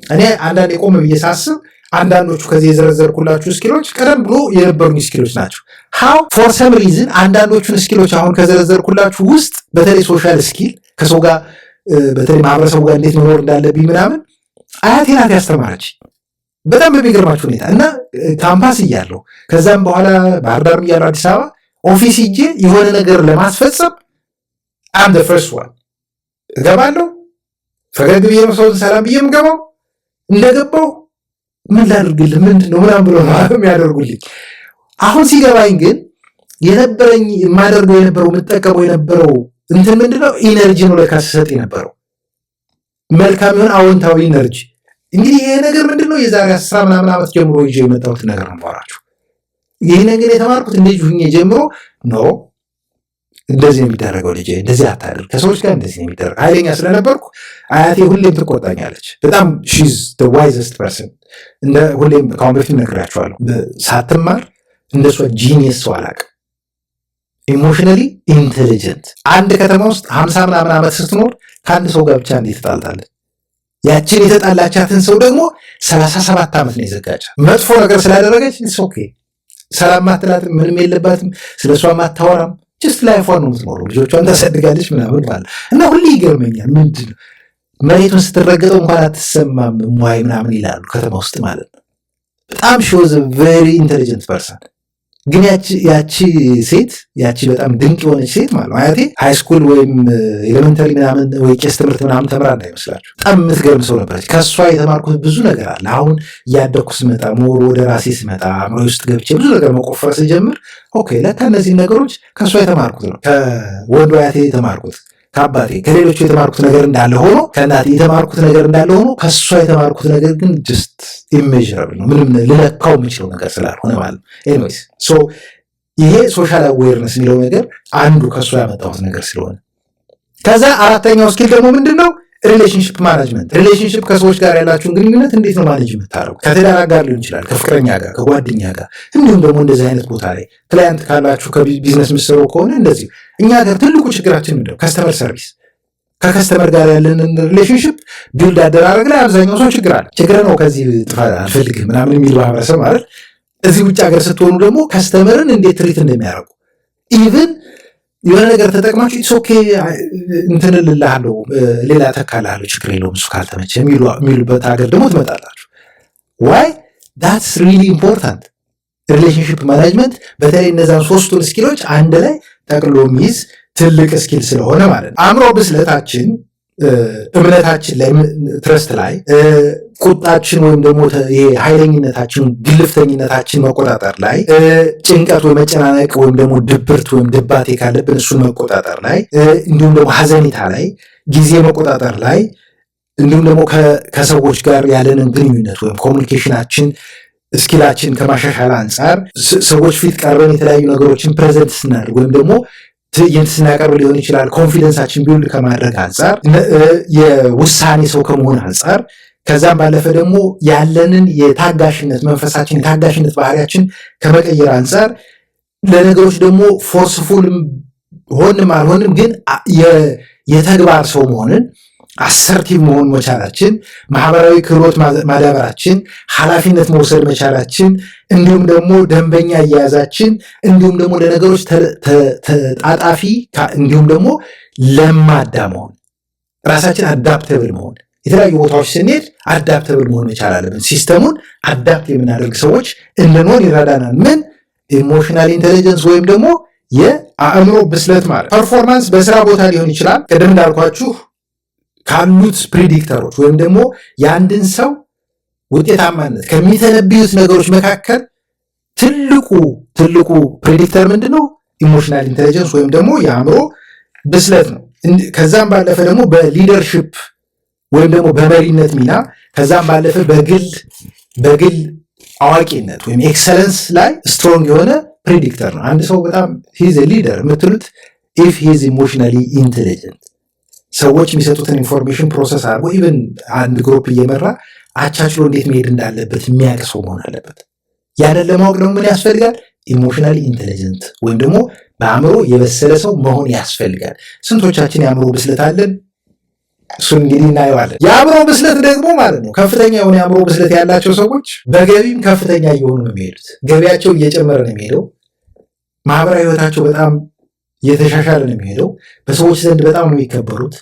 እኔ አንዳንድ የቆም ብዬ ሳስብ አንዳንዶቹ ከዚህ የዘረዘርኩላችሁ ስኪሎች ቀደም ብሎ የነበሩኝ ስኪሎች ናቸው። ሃው ፎር ሰም ሪዝን አንዳንዶቹን ስኪሎች አሁን ከዘረዘርኩላችሁ ውስጥ በተለይ ሶሻል ስኪል ከሰው ጋር በተለይ ማህበረሰቡ ጋር እንዴት መኖር እንዳለብኝ ምናምን አያቴ ናት ያስተማረች በጣም በሚገርማችሁ ሁኔታ። እና ካምፓስ እያለሁ ከዛም በኋላ ባህር ዳር እያለሁ አዲስ አበባ ኦፊስ ሂጄ የሆነ ነገር ለማስፈጸም አም ዘ ፈርስት ዋን እገባለሁ። ፈገግ ብዬ ነው ሰውን ሰላም ብዬ የምገባው። እንደገባው ምን ላድርግልህ ምንድን ነው ምናምን ብሎ የሚያደርጉልኝ። አሁን ሲገባኝ ግን የነበረኝ የማደርገው የነበረው የምጠቀመው የነበረው እንትን ምንድነው ኢነርጂ ነው ለካ ስሰጥ የነበረው መልካም የሆነ አዎንታዊ ኢነርጂ። እንግዲህ ይሄ ነገር ምንድነው የዛሬ 10 ምናምን ዓመት ጀምሮ ይዤ የመጣሁት ነገር ነው ባራችሁ። ይሄ ነገር የተማርኩት እንደዚህ ሁኜ ጀምሮ ነው። እንደዚህ ነው የሚደረገው ልጄ፣ እንደዚህ አታድርግ፣ ከሰዎች ጋር እንደዚህ ነው የሚደረግ። ኃይለኛ ስለነበርኩ አያቴ ሁሌም ትቆጣኛለች። በጣም ሺዝ ዘ ዋይዘስት ፐርሰን። እንደ ሁሌም ከአሁን በፊት ነግራችኋለሁ፣ ሳትማር እንደሷ ጂኒየስ ሰው አላውቅም። ኢሞሽናሊ ኢንቴሊጀንት። አንድ ከተማ ውስጥ 50 ምናምን ዓመት ስትኖር ከአንድ ሰው ጋር ብቻ እንዴት ትጣልታለች? ያችን የተጣላቻትን ሰው ደግሞ 37 ዓመት ነው የዘጋቻት። መጥፎ ነገር ስላደረገች ኦኬ፣ ሰላም ማትላትም፣ ምንም የለባትም፣ ስለሷ ማታወራም፣ ጀስት ላይፏን ነው የምትኖረው፣ ልጆቿን ታሳድጋለች ምናምን ማለት እና ሁሌ ይገርመኛል። ምንድን ነው መሬቱን ስትረገጠው እንኳን አትሰማም ሟይ ምናምን ይላሉ ከተማ ውስጥ ማለት ነው። በጣም ሺ ዋዝ ቬሪ ኢንቴሊጀንት ፐርሰን። ግን ያቺ ሴት ያቺ በጣም ድንቅ የሆነች ሴት ማለት ነው አያቴ ሃይስኩል ወይም ኤሌመንተሪ ምናምን ወይ ቄስ ትምህርት ምናምን ተምራ እንዳይመስላችሁ። በጣም የምትገርም ሰው ነበረች። ከእሷ የተማርኩት ብዙ ነገር አለ። አሁን እያደግኩ ስመጣ ሞር ወደ ራሴ ስመጣ አእምሮ ውስጥ ገብቼ ብዙ ነገር መቆፈር ስጀምር ኦኬ ለካ እነዚህ ነገሮች ከእሷ የተማርኩት ነው። ከወንዱ አያቴ የተማርኩት፣ ከአባቴ ከሌሎቹ የተማርኩት ነገር እንዳለ ሆኖ፣ ከእናቴ የተማርኩት ነገር እንዳለ ሆኖ ከእሷ የተማርኩት ነገር ግን ጀስት ኢሜዥረብል ነው። ምንም ልለካው የምችለው ነገር ስላልሆነ ማለት ነው። ኤኒዌይስ ሶ ይሄ ሶሻል አዌርነስ የሚለው ነገር አንዱ ከእሷ ያመጣሁት ነገር ስለሆነ፣ ከዛ አራተኛው ስኪል ደግሞ ምንድን ነው? ሪሌሽንሽፕ ማናጅመንት። ሪሌሽንሽፕ ከሰዎች ጋር ያላችሁን ግንኙነት እንዴት ነው ማኔጅ የምታደርጉ? ከትዳር ጋር ሊሆን ይችላል፣ ከፍቅረኛ ጋር፣ ከጓደኛ ጋር፣ እንዲሁም ደግሞ እንደዚህ አይነት ቦታ ላይ ክላይንት ካላችሁ፣ ከቢዝነስ ምሰሩ ከሆነ እንደዚህ። እኛ ጋር ትልቁ ችግራችን ምንድነው? ከስተመር ሰርቪስ። ከከስተመር ጋር ያለንን ሪሌሽንሽፕ ቢልድ አደራረግ ላይ አብዛኛው ሰው ችግር ነው። ከዚህ ጥፋ አልፈልግም ምናምን የሚል ማህበረሰብ ማለት። እዚህ ውጭ ሀገር ስትሆኑ ደግሞ ከስተመርን እንዴት ትሪት እንደሚያደርጉ ኢቭን የሆነ ነገር ተጠቅማችሁ ኢትስ ኦኬ እንትን እልልሃለሁ ሌላ ተካልሃለሁ ችግር የለውም እሱ ካልተመቸ የሚሉበት ሀገር ደግሞ ትመጣላችሁ። ዋይ ዳትስ ሪሊ ኢምፖርታንት። ሪሌሽንሽፕ ማናጅመንት በተለይ እነዛን ሶስቱን ስኪሎች አንድ ላይ ጠቅሎ የሚይዝ ትልቅ ስኪል ስለሆነ ማለት ነው። አእምሮ ብስለታችን እምነታችን ላይ ትረስት ላይ ቁጣችን ወይም ደግሞ ኃይለኝነታችን ግልፍተኝነታችን መቆጣጠር ላይ ጭንቀት ወይ መጨናነቅ ወይም ደግሞ ድብርት ወይም ድባቴ ካለብን እሱን መቆጣጠር ላይ እንዲሁም ደግሞ ሀዘኔታ ላይ ጊዜ መቆጣጠር ላይ እንዲሁም ደግሞ ከሰዎች ጋር ያለንን ግንኙነት ወይም ኮሚኒኬሽናችን ስኪላችን ከማሻሻል አንጻር ሰዎች ፊት ቀርበን የተለያዩ ነገሮችን ፕሬዘንት ስናደርግ ወይም ደግሞ ትዕይንት ስናቀርብ ሊሆን ይችላል። ኮንፊደንሳችን ቢውልድ ከማድረግ አንጻር የውሳኔ ሰው ከመሆን አንጻር ከዛም ባለፈ ደግሞ ያለንን የታጋሽነት መንፈሳችን የታጋሽነት ባህሪያችን ከመቀየር አንጻር ለነገሮች ደግሞ ፎርስፉልም ሆንም አልሆንም ግን የተግባር ሰው መሆንን አሰርቲቭ መሆን መቻላችን፣ ማህበራዊ ክህሎት ማዳበራችን፣ ኃላፊነት መውሰድ መቻላችን፣ እንዲሁም ደግሞ ደንበኛ አያያዛችን፣ እንዲሁም ደግሞ ለነገሮች ተጣጣፊ እንዲሁም ደግሞ ለማዳ መሆን፣ ራሳችን አዳፕተብል መሆን፣ የተለያዩ ቦታዎች ስንሄድ አዳፕተብል መሆን መቻል አለብን። ሲስተሙን አዳፕት የምናደርግ ሰዎች እንድንሆን ይረዳናል። ምን ኢሞሽናል ኢንቴሊጀንስ ወይም ደግሞ የአእምሮ ብስለት ማለት። ፐርፎርማንስ በስራ ቦታ ሊሆን ይችላል። ቅድም እንዳልኳችሁ ካሉት ፕሪዲክተሮች ወይም ደግሞ የአንድን ሰው ውጤታማነት ከሚተነብዩት ነገሮች መካከል ትልቁ ፕሪዲክተር ምንድን ነው? ኢሞሽናል ኢንቴሊጀንስ ወይም ደግሞ የአእምሮ ብስለት ነው። ከዛም ባለፈ ደግሞ በሊደርሺፕ ወይም ደግሞ በመሪነት ሚና፣ ከዛም ባለፈ በግል አዋቂነት ወይም ኤክሰለንስ ላይ ስትሮንግ የሆነ ፕሪዲክተር ነው። አንድ ሰው በጣም ሂዝ ሊደር የምትሉት ኢፍ ሂዝ ኢሞሽናሊ ኢንቴሊጀንት፣ ሰዎች የሚሰጡትን ኢንፎርሜሽን ፕሮሰስ አድርጎ ኢቨን አንድ ግሩፕ እየመራ አቻችሎ እንዴት መሄድ እንዳለበት የሚያውቅ ሰው መሆን አለበት። ያንን ለማወቅ ደግሞ ምን ያስፈልጋል? ኢሞሽናሊ ኢንቴሊጀንት ወይም ደግሞ በአእምሮ የበሰለ ሰው መሆን ያስፈልጋል። ስንቶቻችን የአእምሮ ብስለት አለን? እሱን እንግዲህ እናየዋለን። የአእምሮ ብስለት ደግሞ ማለት ነው ከፍተኛ የሆነ የአእምሮ ብስለት ያላቸው ሰዎች በገቢም ከፍተኛ እየሆኑ ነው የሚሄዱት። ገቢያቸው እየጨመረ ነው የሚሄደው። ማህበራዊ ህይወታቸው በጣም እየተሻሻለ ነው የሚሄደው። በሰዎች ዘንድ በጣም ነው የሚከበሩት።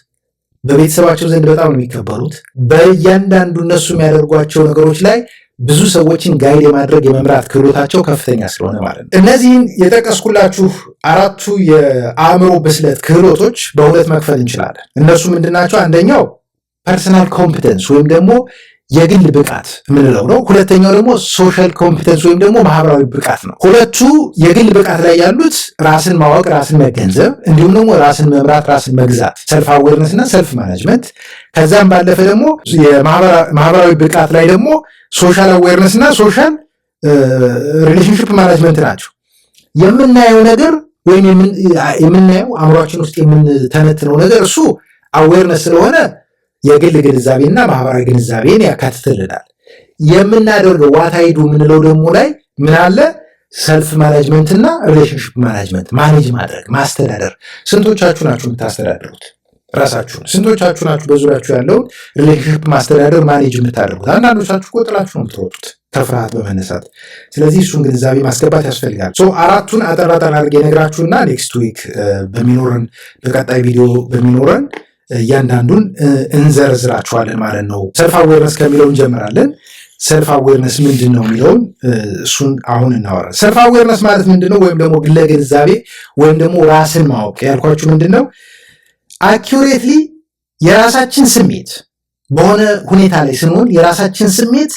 በቤተሰባቸው ዘንድ በጣም ነው የሚከበሩት። በእያንዳንዱ እነሱ የሚያደርጓቸው ነገሮች ላይ ብዙ ሰዎችን ጋይድ የማድረግ የመምራት ክህሎታቸው ከፍተኛ ስለሆነ ማለት ነው። እነዚህን የጠቀስኩላችሁ አራቱ የአእምሮ ብስለት ክህሎቶች በሁለት መክፈል እንችላለን። እነሱ ምንድናቸው? አንደኛው ፐርሰናል ኮምፒተንስ ወይም ደግሞ የግል ብቃት የምንለው ነው። ሁለተኛው ደግሞ ሶሻል ኮምፒተንስ ወይም ደግሞ ማህበራዊ ብቃት ነው። ሁለቱ የግል ብቃት ላይ ያሉት ራስን ማወቅ፣ ራስን መገንዘብ እንዲሁም ደግሞ ራስን መምራት፣ ራስን መግዛት ሰልፍ አዌርነስ እና ሰልፍ ማኔጅመንት። ከዛም ባለፈ ደግሞ የማህበራዊ ብቃት ላይ ደግሞ ሶሻል አዌርነስ እና ሶሻል ሪሌሽንሽፕ ማኔጅመንት ናቸው። የምናየው ነገር ወይም የምናየው አእምሯችን ውስጥ የምንተነትነው ነገር እሱ አዌርነስ ስለሆነ የግል ግንዛቤና ማህበራዊ ግንዛቤን ያካትትልናል። የምናደርገው ዋታይዱ የምንለው ደግሞ ላይ ምን አለ? ሰልፍ ማኔጅመንት እና ሪሌሽንሽፕ ማኔጅመንት፣ ማኔጅ ማድረግ ማስተዳደር። ስንቶቻችሁ ናችሁ የምታስተዳድሩት ራሳችሁን? ስንቶቻችሁ ናችሁ በዙሪያችሁ ያለውን ሪሌሽንሽፕ ማስተዳደር ማኔጅ የምታደርጉት? አንዳንዶቻችሁ እኮ ጥላችሁ ነው የምትሮጡት ከፍርሃት በመነሳት። ስለዚህ እሱን ግንዛቤ ማስገባት ያስፈልጋል። አራቱን አጠር አድርጌ ነግራችሁና ኔክስት ዊክ በሚኖረን በቀጣይ ቪዲዮ በሚኖረን እያንዳንዱን እንዘርዝራችኋለን ማለት ነው። ሰልፍ አዌርነስ ከሚለው እንጀምራለን። ሰልፍ አዌርነስ ምንድን ነው የሚለውን እሱን አሁን እናወራለን። ሰልፍ አዌርነስ ማለት ምንድን ነው? ወይም ደግሞ ግለ ግንዛቤ ወይም ደግሞ ራስን ማወቅ ያልኳችሁ ምንድን ነው? አኪዩሬትሊ የራሳችን ስሜት በሆነ ሁኔታ ላይ ስንሆን የራሳችን ስሜት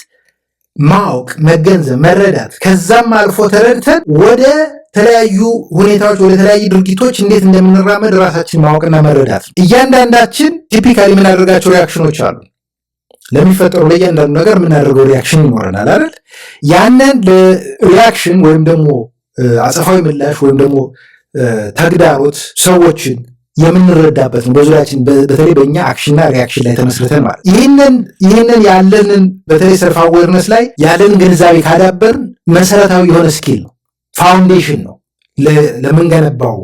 ማወቅ፣ መገንዘብ፣ መረዳት ከዛም አልፎ ተረድተን ወደ ተለያዩ ሁኔታዎች ወደ ተለያዩ ድርጊቶች እንዴት እንደምንራመድ ራሳችን ማወቅና መረዳት ነው። እያንዳንዳችን ቲፒካሊ የምናደርጋቸው ሪያክሽኖች አሉ። ለሚፈጠሩ ለእያንዳንዱ ነገር የምናደርገው ሪያክሽን ይኖረናል አይደል? ያንን ሪያክሽን ወይም ደግሞ አጸፋዊ ምላሽ ወይም ደግሞ ተግዳሮት ሰዎችን የምንረዳበት ነው። በዙሪያችን በተለይ በእኛ አክሽንና ሪያክሽን ላይ ተመስርተን ማለት ይህንን ያለንን በተለይ ሰልፍ አዌርነስ ላይ ያለንን ግንዛቤ ካዳበርን መሰረታዊ የሆነ ስኪል ነው፣ ፋውንዴሽን ነው ለምንገነባው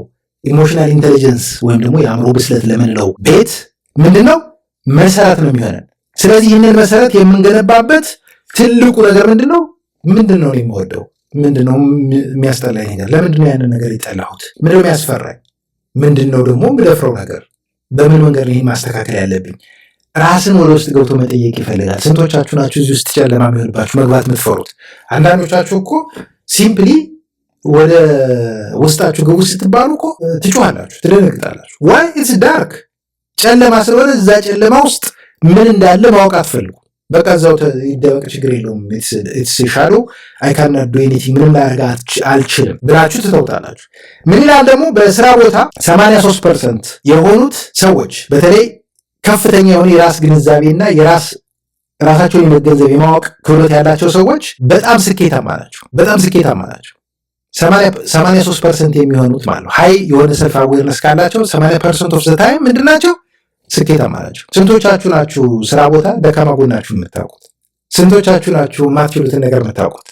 ኢሞሽናል ኢንቴሊጀንስ ወይም ደግሞ የአእምሮ ብስለት ለምንለው ቤት ምንድነው መሰረት ነው የሚሆነን። ስለዚህ ይህንን መሰረት የምንገነባበት ትልቁ ነገር ምንድነው የምወደው? ምንድነው የሚያስጠላኝ ነገር? ለምንድነው ያንን ነገር የጠላሁት? ምንድነው የሚያስፈራኝ? ምንድነው ደግሞ የምደፍረው ነገር? በምን መንገድ ነው ይህን ማስተካከል ያለብኝ? ራስን ወደ ውስጥ ገብቶ መጠየቅ ይፈልጋል። ስንቶቻችሁ ናችሁ እዚህ ውስጥ ጨለማ የሚሆንባችሁ መግባት የምትፈሩት? አንዳንዶቻችሁ እኮ ሲምፕሊ ወደ ውስጣችሁ ግቡ ስትባሉ እኮ ትጮሃላችሁ፣ ትደነግጣላችሁ። ዋይ ኢትስ ዳርክ፣ ጨለማ ስለሆነ እዛ ጨለማ ውስጥ ምን እንዳለ ማወቅ አትፈልጉ። በቃ እዛው ይደበቅ፣ ችግር የለውም፣ ኢትስ ሻዶ አይ ካንት ዱ ኤኒቲንግ፣ ምንም ላደርግ አልችልም ብላችሁ ትተውታላችሁ። ምን ይላል ደግሞ በስራ ቦታ 83% የሆኑት ሰዎች በተለይ ከፍተኛ የሆነ የራስ ግንዛቤና ራሳቸውን የመገንዘብ የማወቅ ክህሎት ያላቸው ሰዎች በጣም ስኬታማ ናቸው። 83% የሚሆኑት ማለት ነው ሃይ የሆነ ሰልፍ አዌርነስ ካላቸው 80% ኦፍ ዘ ታይም ምንድን ናቸው? ስኬታማ ናቸው። ስንቶቻችሁ ናችሁ ስራ ቦታ ደካማ ጎናችሁ የምታውቁት? ስንቶቻችሁ ናችሁ የማትችሉትን ነገር የምታውቁት?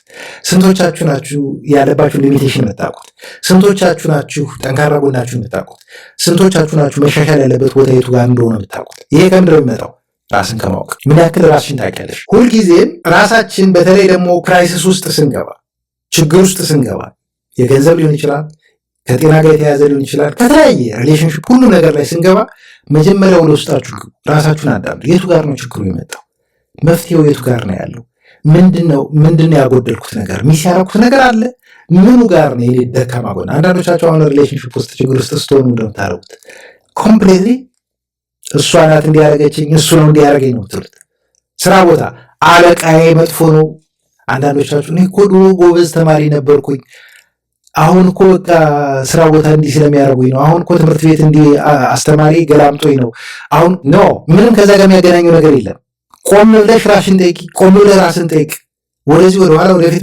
ስንቶቻችሁ ናችሁ ያለባችሁ ሊሚቴሽን የምታውቁት? ስንቶቻችሁ ናችሁ ጠንካራ ጎናችሁ የምታውቁት? ስንቶቻችሁ ናችሁ መሻሻል ያለበት ቦታ የቱ ጋር እንደሆነ የምታውቁት? ይሄ ከምንድን ነው የሚመጣው? ራስን ከማወቅ። ምን ያክል ራስሽን ታውቂያለሽ? ሁልጊዜም ራሳችን በተለይ ደግሞ ክራይሲስ ውስጥ ስንገባ፣ ችግር ውስጥ ስንገባ፣ የገንዘብ ሊሆን ይችላል፣ ከጤና ጋር የተያዘ ሊሆን ይችላል፣ ከተለያየ ሪሌሽንሽፕ ሁሉ ነገር ላይ ስንገባ መጀመሪያ ወደ ውስጣችሁ ራሳችሁን አዳምጡ። የቱ ጋር ነው ችግሩ የመጣው? መፍትሄው የቱ ጋር ነው ያለው? ምንድነው ያጎደልኩት ነገር? ሚስ ያደረኩት ነገር አለ? ምኑ ጋር ነው የኔ ደካማ ጎን? አንዳንዶቻችሁ አሁን ሪሌሽንሽፕ ውስጥ ችግር ውስጥ ስትሆኑ እንደምታደርጉት ኮምፕሌትሊ እሷ ናት እንዲያደረገችኝ፣ እሱ ነው እንዲያደረገኝ ነው ትሉት። ስራ ቦታ አለቃዬ መጥፎ ነው። አንዳንዶቻችሁ እኔ እኮ ድሮ ጎበዝ ተማሪ ነበርኩኝ፣ አሁን እኮ በቃ ስራ ቦታ እንዲህ ስለሚያደርጉኝ ነው። አሁን እኮ ትምህርት ቤት እንዲህ አስተማሪ ገላምጦኝ ነው። አሁን ኖ ምንም ከዛ ጋር የሚያገናኘው ነገር የለም። ቆም ብለሽ ራስሽን ጠይቂ። ቆም ብለህ ራስን ጠይቅ። ወደዚህ ወደኋላ ወደፊት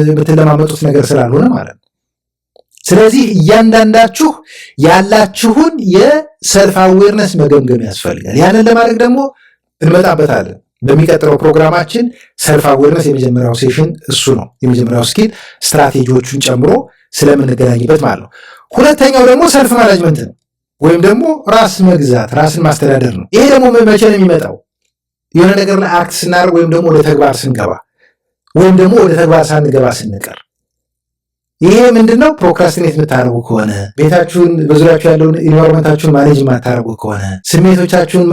የምትለማመጡት ነገር ስላልሆነ ማለት ነው። ስለዚህ እያንዳንዳችሁ ያላችሁን የሰልፍ አዌርነስ መገምገም ያስፈልጋል። ያንን ለማድረግ ደግሞ እንመጣበታለን በሚቀጥለው ፕሮግራማችን። ሰልፍ አዌርነስ የመጀመሪያው ሴሽን እሱ ነው። የመጀመሪያው ስኪል ስትራቴጂዎቹን ጨምሮ ስለምንገናኝበት ማለት ነው። ሁለተኛው ደግሞ ሰልፍ ማኔጅመንት ነው፣ ወይም ደግሞ ራስ መግዛት፣ ራስን ማስተዳደር ነው። ይሄ ደግሞ መቼ ነው የሚመጣው? የሆነ ነገር ላይ አክት ስናደርግ ወይም ደግሞ ወደ ተግባር ስንገባ ወይም ደግሞ ወደ ተግባር ሳንገባ ስንቀር። ይሄ ምንድነው? ፕሮክራስቲኔት የምታደርጉ ከሆነ፣ ቤታችሁን በዙሪያችሁ ያለውን ኢንቫይሮንመንታችሁን ማኔጅ የማታደርጉ ከሆነ፣ ስሜቶቻችሁን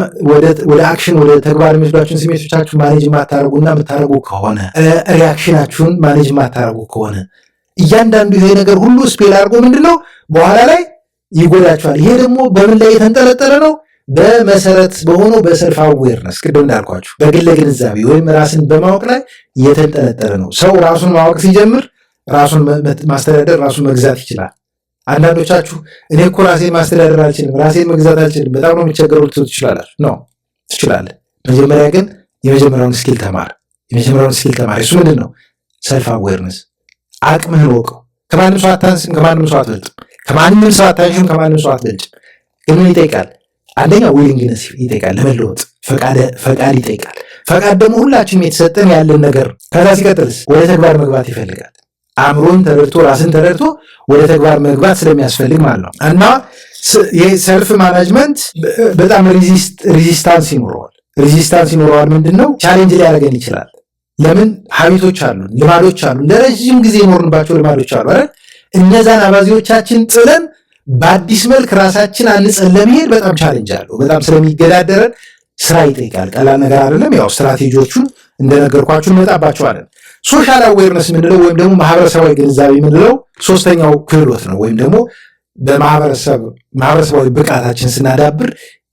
ወደ አክሽን ወደ ተግባር የሚወስዷችሁን ስሜቶቻችሁን ማኔጅ የማታደርጉና የምታደርጉ ከሆነ፣ ሪያክሽናችሁን ማኔጅ የማታደርጉ ከሆነ እያንዳንዱ ይሄ ነገር ሁሉ ስፔል አድርጎ ምንድነው በኋላ ላይ ይጎዳችኋል። ይሄ ደግሞ በምን ላይ የተንጠለጠለ ነው? በመሰረት በሆነው በሰልፍ አዌርነስ፣ ቅድም እንዳልኳችሁ በግለ ግንዛቤ ወይም ራስን በማወቅ ላይ የተንጠለጠለ ነው። ሰው ራሱን ማወቅ ሲጀምር ራሱን ማስተዳደር፣ ራሱን መግዛት ይችላል። አንዳንዶቻችሁ እኔ እኮ ራሴን ማስተዳደር አልችልም፣ ራሴን መግዛት አልችልም፣ በጣም ነው የሚቸገረው ልትሉ ትችላላችሁ። ነው ትችላለህ። መጀመሪያ ግን የመጀመሪያውን ስኪል ተማር። እሱ ምንድን ነው? ሰልፍ አዌርነስ። አቅምህን ወቀው። ከማንም ሰው አታንስም፣ ከማንም ሰው አትበልጥም። ከማንም ሰው አታንሽም፣ ከማንም ሰው አትበልጭም። ግን ምን ይጠይቃል? አንደኛ ዊሊንግነስ ይጠይቃል፣ ለመለወጥ ፈቃድ ይጠይቃል። ፈቃድ ደግሞ ሁላችንም የተሰጠን ያለን ነገር። ከዛ ሲቀጥልስ ወደ ተግባር መግባት ይፈልጋል። አእምሮን ተረድቶ ራስን ተረድቶ ወደ ተግባር መግባት ስለሚያስፈልግ ማለት ነው። እና የሰልፍ ማናጅመንት በጣም ሬዚስታንስ ይኖረዋል። ምንድን ነው? ቻሌንጅ ሊያደርገን ይችላል። ለምን? ሀቢቶች አሉን፣ ልማዶች አሉን፣ ለረዥም ጊዜ የኖርንባቸው ልማዶች አሉ አይደል? እነዛን አባዜዎቻችን ጥለን በአዲስ መልክ ራሳችን አንጸን ለመሄድ በጣም ቻሌንጅ አለው። በጣም ስለሚገዳደረን ስራ ይጠይቃል። ቀላል ነገር አይደለም። ያው ስትራቴጂዎቹን እንደነገርኳችሁ እንመጣባቸዋለን። ሶሻል አዌርነስ የምንለው ወይም ደግሞ ማህበረሰባዊ ግንዛቤ የምንለው ሶስተኛው ክህሎት ነው። ወይም ደግሞ በማህበረሰባዊ ብቃታችን ስናዳብር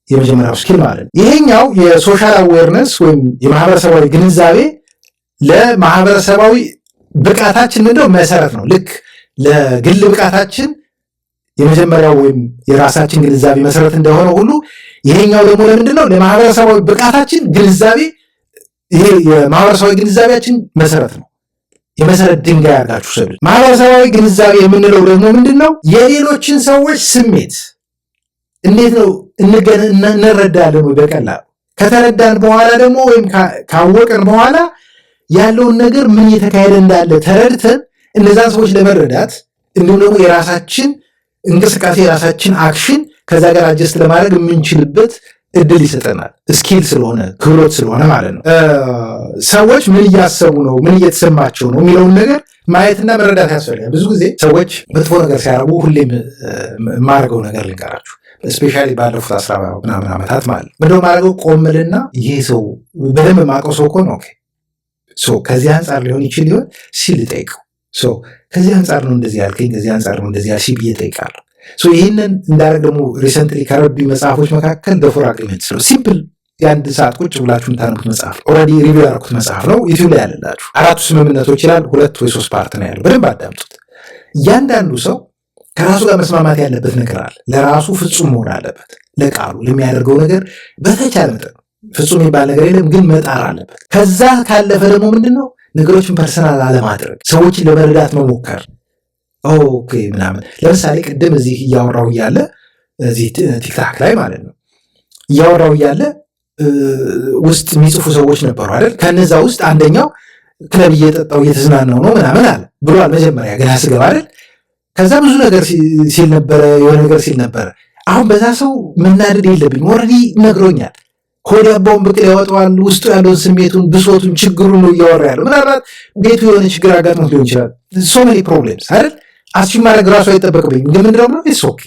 የመጀመሪያው ስኪል ማለት ነው። ይሄኛው የሶሻል አዌርነስ ወይም የማህበረሰባዊ ግንዛቤ ለማህበረሰባዊ ብቃታችን ምንድነው? መሰረት ነው። ልክ ለግል ብቃታችን የመጀመሪያው ወይም የራሳችን ግንዛቤ መሰረት እንደሆነ ሁሉ ይሄኛው ደግሞ ለምንድነው? ለማህበረሰባዊ ብቃታችን ግንዛቤ፣ ይሄ የማህበረሰባዊ ግንዛቤያችን መሰረት ነው። የመሰረት ድንጋይ አድርጋችሁ ሰዱት። ማህበረሰባዊ ግንዛቤ የምንለው ደግሞ ምንድነው? የሌሎችን ሰዎች ስሜት እንዴት ነው እንረዳለን ወይ? በቀላሉ ከተረዳን በኋላ ደግሞ ወይም ካወቅን በኋላ ያለውን ነገር ምን እየተካሄደ እንዳለ ተረድተን እነዛን ሰዎች ለመረዳት እንዲሁም ደግሞ የራሳችን እንቅስቃሴ የራሳችን አክሽን ከዛ ጋር አጀስት ለማድረግ የምንችልበት እድል ይሰጠናል። ስኪል ስለሆነ ክህሎት ስለሆነ ማለት ነው። ሰዎች ምን እያሰቡ ነው፣ ምን እየተሰማቸው ነው የሚለውን ነገር ማየትና መረዳት ያስፈልጋል። ብዙ ጊዜ ሰዎች መጥፎ ነገር ሲያደርጉ ሁሌም የማደርገው ነገር ልንገራችሁ። ስፔሻሊ ባለፉት 10 ምናምን ዓመታት ማለት ነው። ምንድነው የማደርገው? ቆምልና ይሄ ሰው በደንብ የማውቀው ሰው እኮ ነው። ከዚህ አንጻር ሊሆን ይችል ይሆን ሲል ጠይቀው። ከዚህ አንጻር ነው እንደዚህ ያልከኝ፣ ከዚህ አንጻር ነው እንደዚህ ያልሽ ብዬ ጠይቃለሁ። ይህንን እንዳደረግ ደግሞ ሪሰንትሊ ከረዱ መጽሐፎች መካከል ፎር አግሪመንትስ ነው። ሲምፕል የአንድ ሰዓት ቁጭ ብላችሁ የምታነቡት መጽሐፍ፣ ኦልሬዲ ሪቪው ያደረኩት መጽሐፍ ነው። ዩቲዩብ ላይ ያለላችሁ 4 ስምምነቶች ይላል። 2 ወይ 3 ፓርት ነው ያለው። በደንብ አዳምጡት። እያንዳንዱ ሰው ከራሱ ጋር መስማማት ያለበት ነገር አለ። ለራሱ ፍጹም መሆን አለበት። ለቃሉ ለሚያደርገው ነገር በተቻለ መጠን ፍጹም የሚባል ነገር የለም፣ ግን መጣር አለበት። ከዛ ካለፈ ደግሞ ምንድነው ነገሮችን ፐርሰናል አለማድረግ፣ ሰዎችን ለመረዳት መሞከር። ኦኬ ምናምን ለምሳሌ ቅድም እዚህ እያወራሁ እያለ እዚህ ቲክታክ ላይ ማለት ነው እያወራሁ እያለ ውስጥ የሚጽፉ ሰዎች ነበሩ አይደል? ከነዛ ውስጥ አንደኛው ክለብ እየጠጣው እየተዝናናው ነው ምናምን አለ ብሏል። መጀመሪያ ገና ስገባ አይደል? ከዛ ብዙ ነገር ሲል ነበረ፣ የሆነ ነገር ሲል ነበረ። አሁን በዛ ሰው መናደድ የለብኝም። ኦልሬዲ ነግሮኛል። ሆድ ያባውን ብቅል ያወጣዋል። ውስጡ ያለውን ስሜቱን፣ ብሶቱን፣ ችግሩን ነው እያወራ ያለው። ምናልባት ቤቱ የሆነ ችግር አጋጥሞት ሊሆን ይችላል። ሶ ሜኒ ፕሮብሌምስ አይደል? አስቺ ማድረግ ራሱ አይጠበቅብኝም። ግን ምንድነው ነው ኢትስ ኦኬ።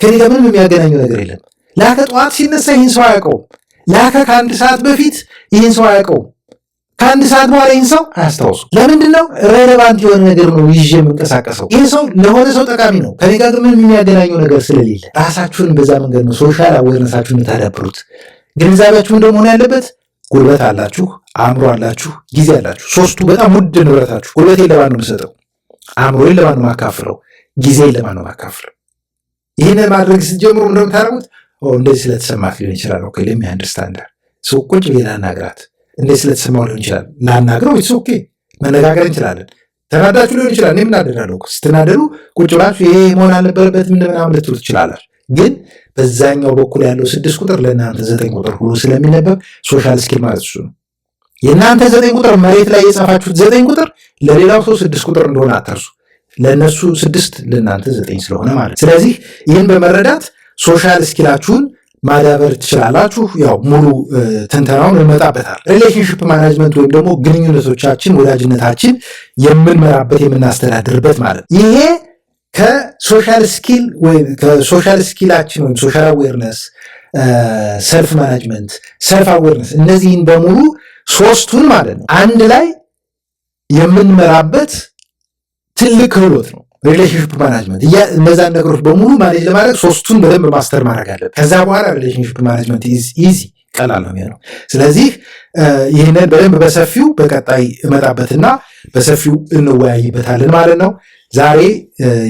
ከኔ ጋር ምንም የሚያገናኘው ነገር የለም። ላከ ጠዋት ሲነሳ ይህን ሰው አያውቀውም። ላከ ከአንድ ሰዓት በፊት ይህን ሰው አያውቀውም። ከአንድ ሰዓት በኋላ ይህን ሰው አያስታውሱም። ለምንድን ነው? ሬሌቫንት የሆነ ነገር ነው ይዤ የምንቀሳቀሰው። ይህ ሰው ለሆነ ሰው ጠቃሚ ነው። ከኔ ጋር ምንም የሚያገናኘው ነገር ስለሌለ ራሳችሁን በዛ መንገድ ነው ሶሻል አዌርነሳችሁን የምታዳብሩት። ግንዛቤያችሁን ደግሞ ሆነ ያለበት ጉልበት አላችሁ፣ አእምሮ አላችሁ፣ ጊዜ አላችሁ። ሶስቱ በጣም ውድ ንብረታችሁ። ጉልበቴን ለማን ነው የምሰጠው? አእምሮዬን ለማን ነው የማካፍለው? ጊዜን ለማን ነው የማካፍለው? ይህንን ማድረግ ስትጀምሩ እንደምታደርጉት እንደዚህ ስለተሰማት ሊሆን ይችላል። ኦኬ ሌት ሚ አንደርስታንድ ሰው ቁጭ ብዬ ላናግራት። እንደዚህ ስለተሰማው ሊሆን ይችላል። ላናግረው። ኢትስ ኦኬ መነጋገር እንችላለን። ተናዳችሁ ሊሆን ይችላል። እኔ ምን አደርጋለሁ? ስትናደዱ ቁጭ ብላችሁ ይሄ መሆን አልነበረበትም ምናምን ልትሉ ትችላላችሁ። ግን በዛኛው በኩል ያለው 6 ቁጥር ለእናንተ 9 ቁጥር ሁሉ ስለሚነበብ ሶሻል ስኪል ማለት እሱ ነው። የእናንተ 9 ቁጥር መሬት ላይ የጻፋችሁት 9 ቁጥር ለሌላው ሰው 6 ቁጥር እንደሆነ አትርሱ። ለእነሱ 6 ለእናንተ 9 ስለሆነ ማለት። ስለዚህ ይህን በመረዳት ሶሻል ስኪላችሁን ማዳበር ትችላላችሁ። ያው ሙሉ ትንተናውን እንመጣበታል። ሪሌሽንሽፕ ማናጅመንት ወይም ደግሞ ግንኙነቶቻችን፣ ወዳጅነታችን የምንመራበት የምናስተዳድርበት ማለት ይሄ ከሶሻል ስኪል ወይም ከሶሻል ስኪላችን ወይም ሶሻል አዌርነስ፣ ሰልፍ ማናጅመንት፣ ሰልፍ አዌርነስ እነዚህን በሙሉ ሶስቱን ማለት ነው አንድ ላይ የምንመራበት ትልቅ ክህሎት ነው ሪሌሽንሽፕ ማናጅመንት። እነዛን ነገሮች በሙሉ ማኔጅ ለማድረግ ሶስቱን በደንብ ማስተር ማድረግ አለብን። ከዛ በኋላ ሪሌሽንሽፕ ማናጅመንት ኢዚ ቀላል ነው የሚሆነው። ስለዚህ ይህንን በደንብ በሰፊው በቀጣይ እመጣበትና በሰፊው እንወያይበታለን ማለት ነው። ዛሬ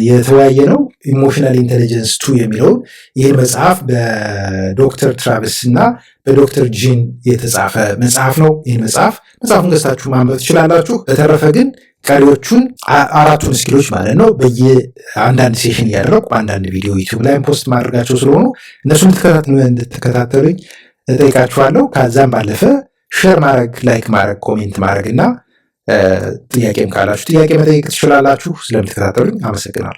የተወያየ ነው ኢሞሽናል ኢንቴሊጀንስ 2 የሚለውን ይህን መጽሐፍ በዶክተር ትራቪስ እና በዶክተር ጂን የተጻፈ መጽሐፍ ነው። ይህን መጽሐፉን ገዝታችሁ ማንበብ ትችላላችሁ። በተረፈ ግን ቀሪዎቹን 4ቱን ስኪሎች ማለት ነው በየአንዳንድ ሴሽን እያደረጉ አንዳንድ ቪዲዮ ዩቲዩብ ላይ ፖስት ማድረጋቸው ስለሆኑ እነሱን እንድትከታተሉኝ እጠይቃችኋለሁ። ከዛም ባለፈ ሼር ማድረግ፣ ላይክ ማድረግ፣ ኮሜንት ማድረግ እና ጥያቄም ካላችሁ ጥያቄ መጠየቅ ትችላላችሁ። ስለምትከታተሉኝ አመሰግናለሁ።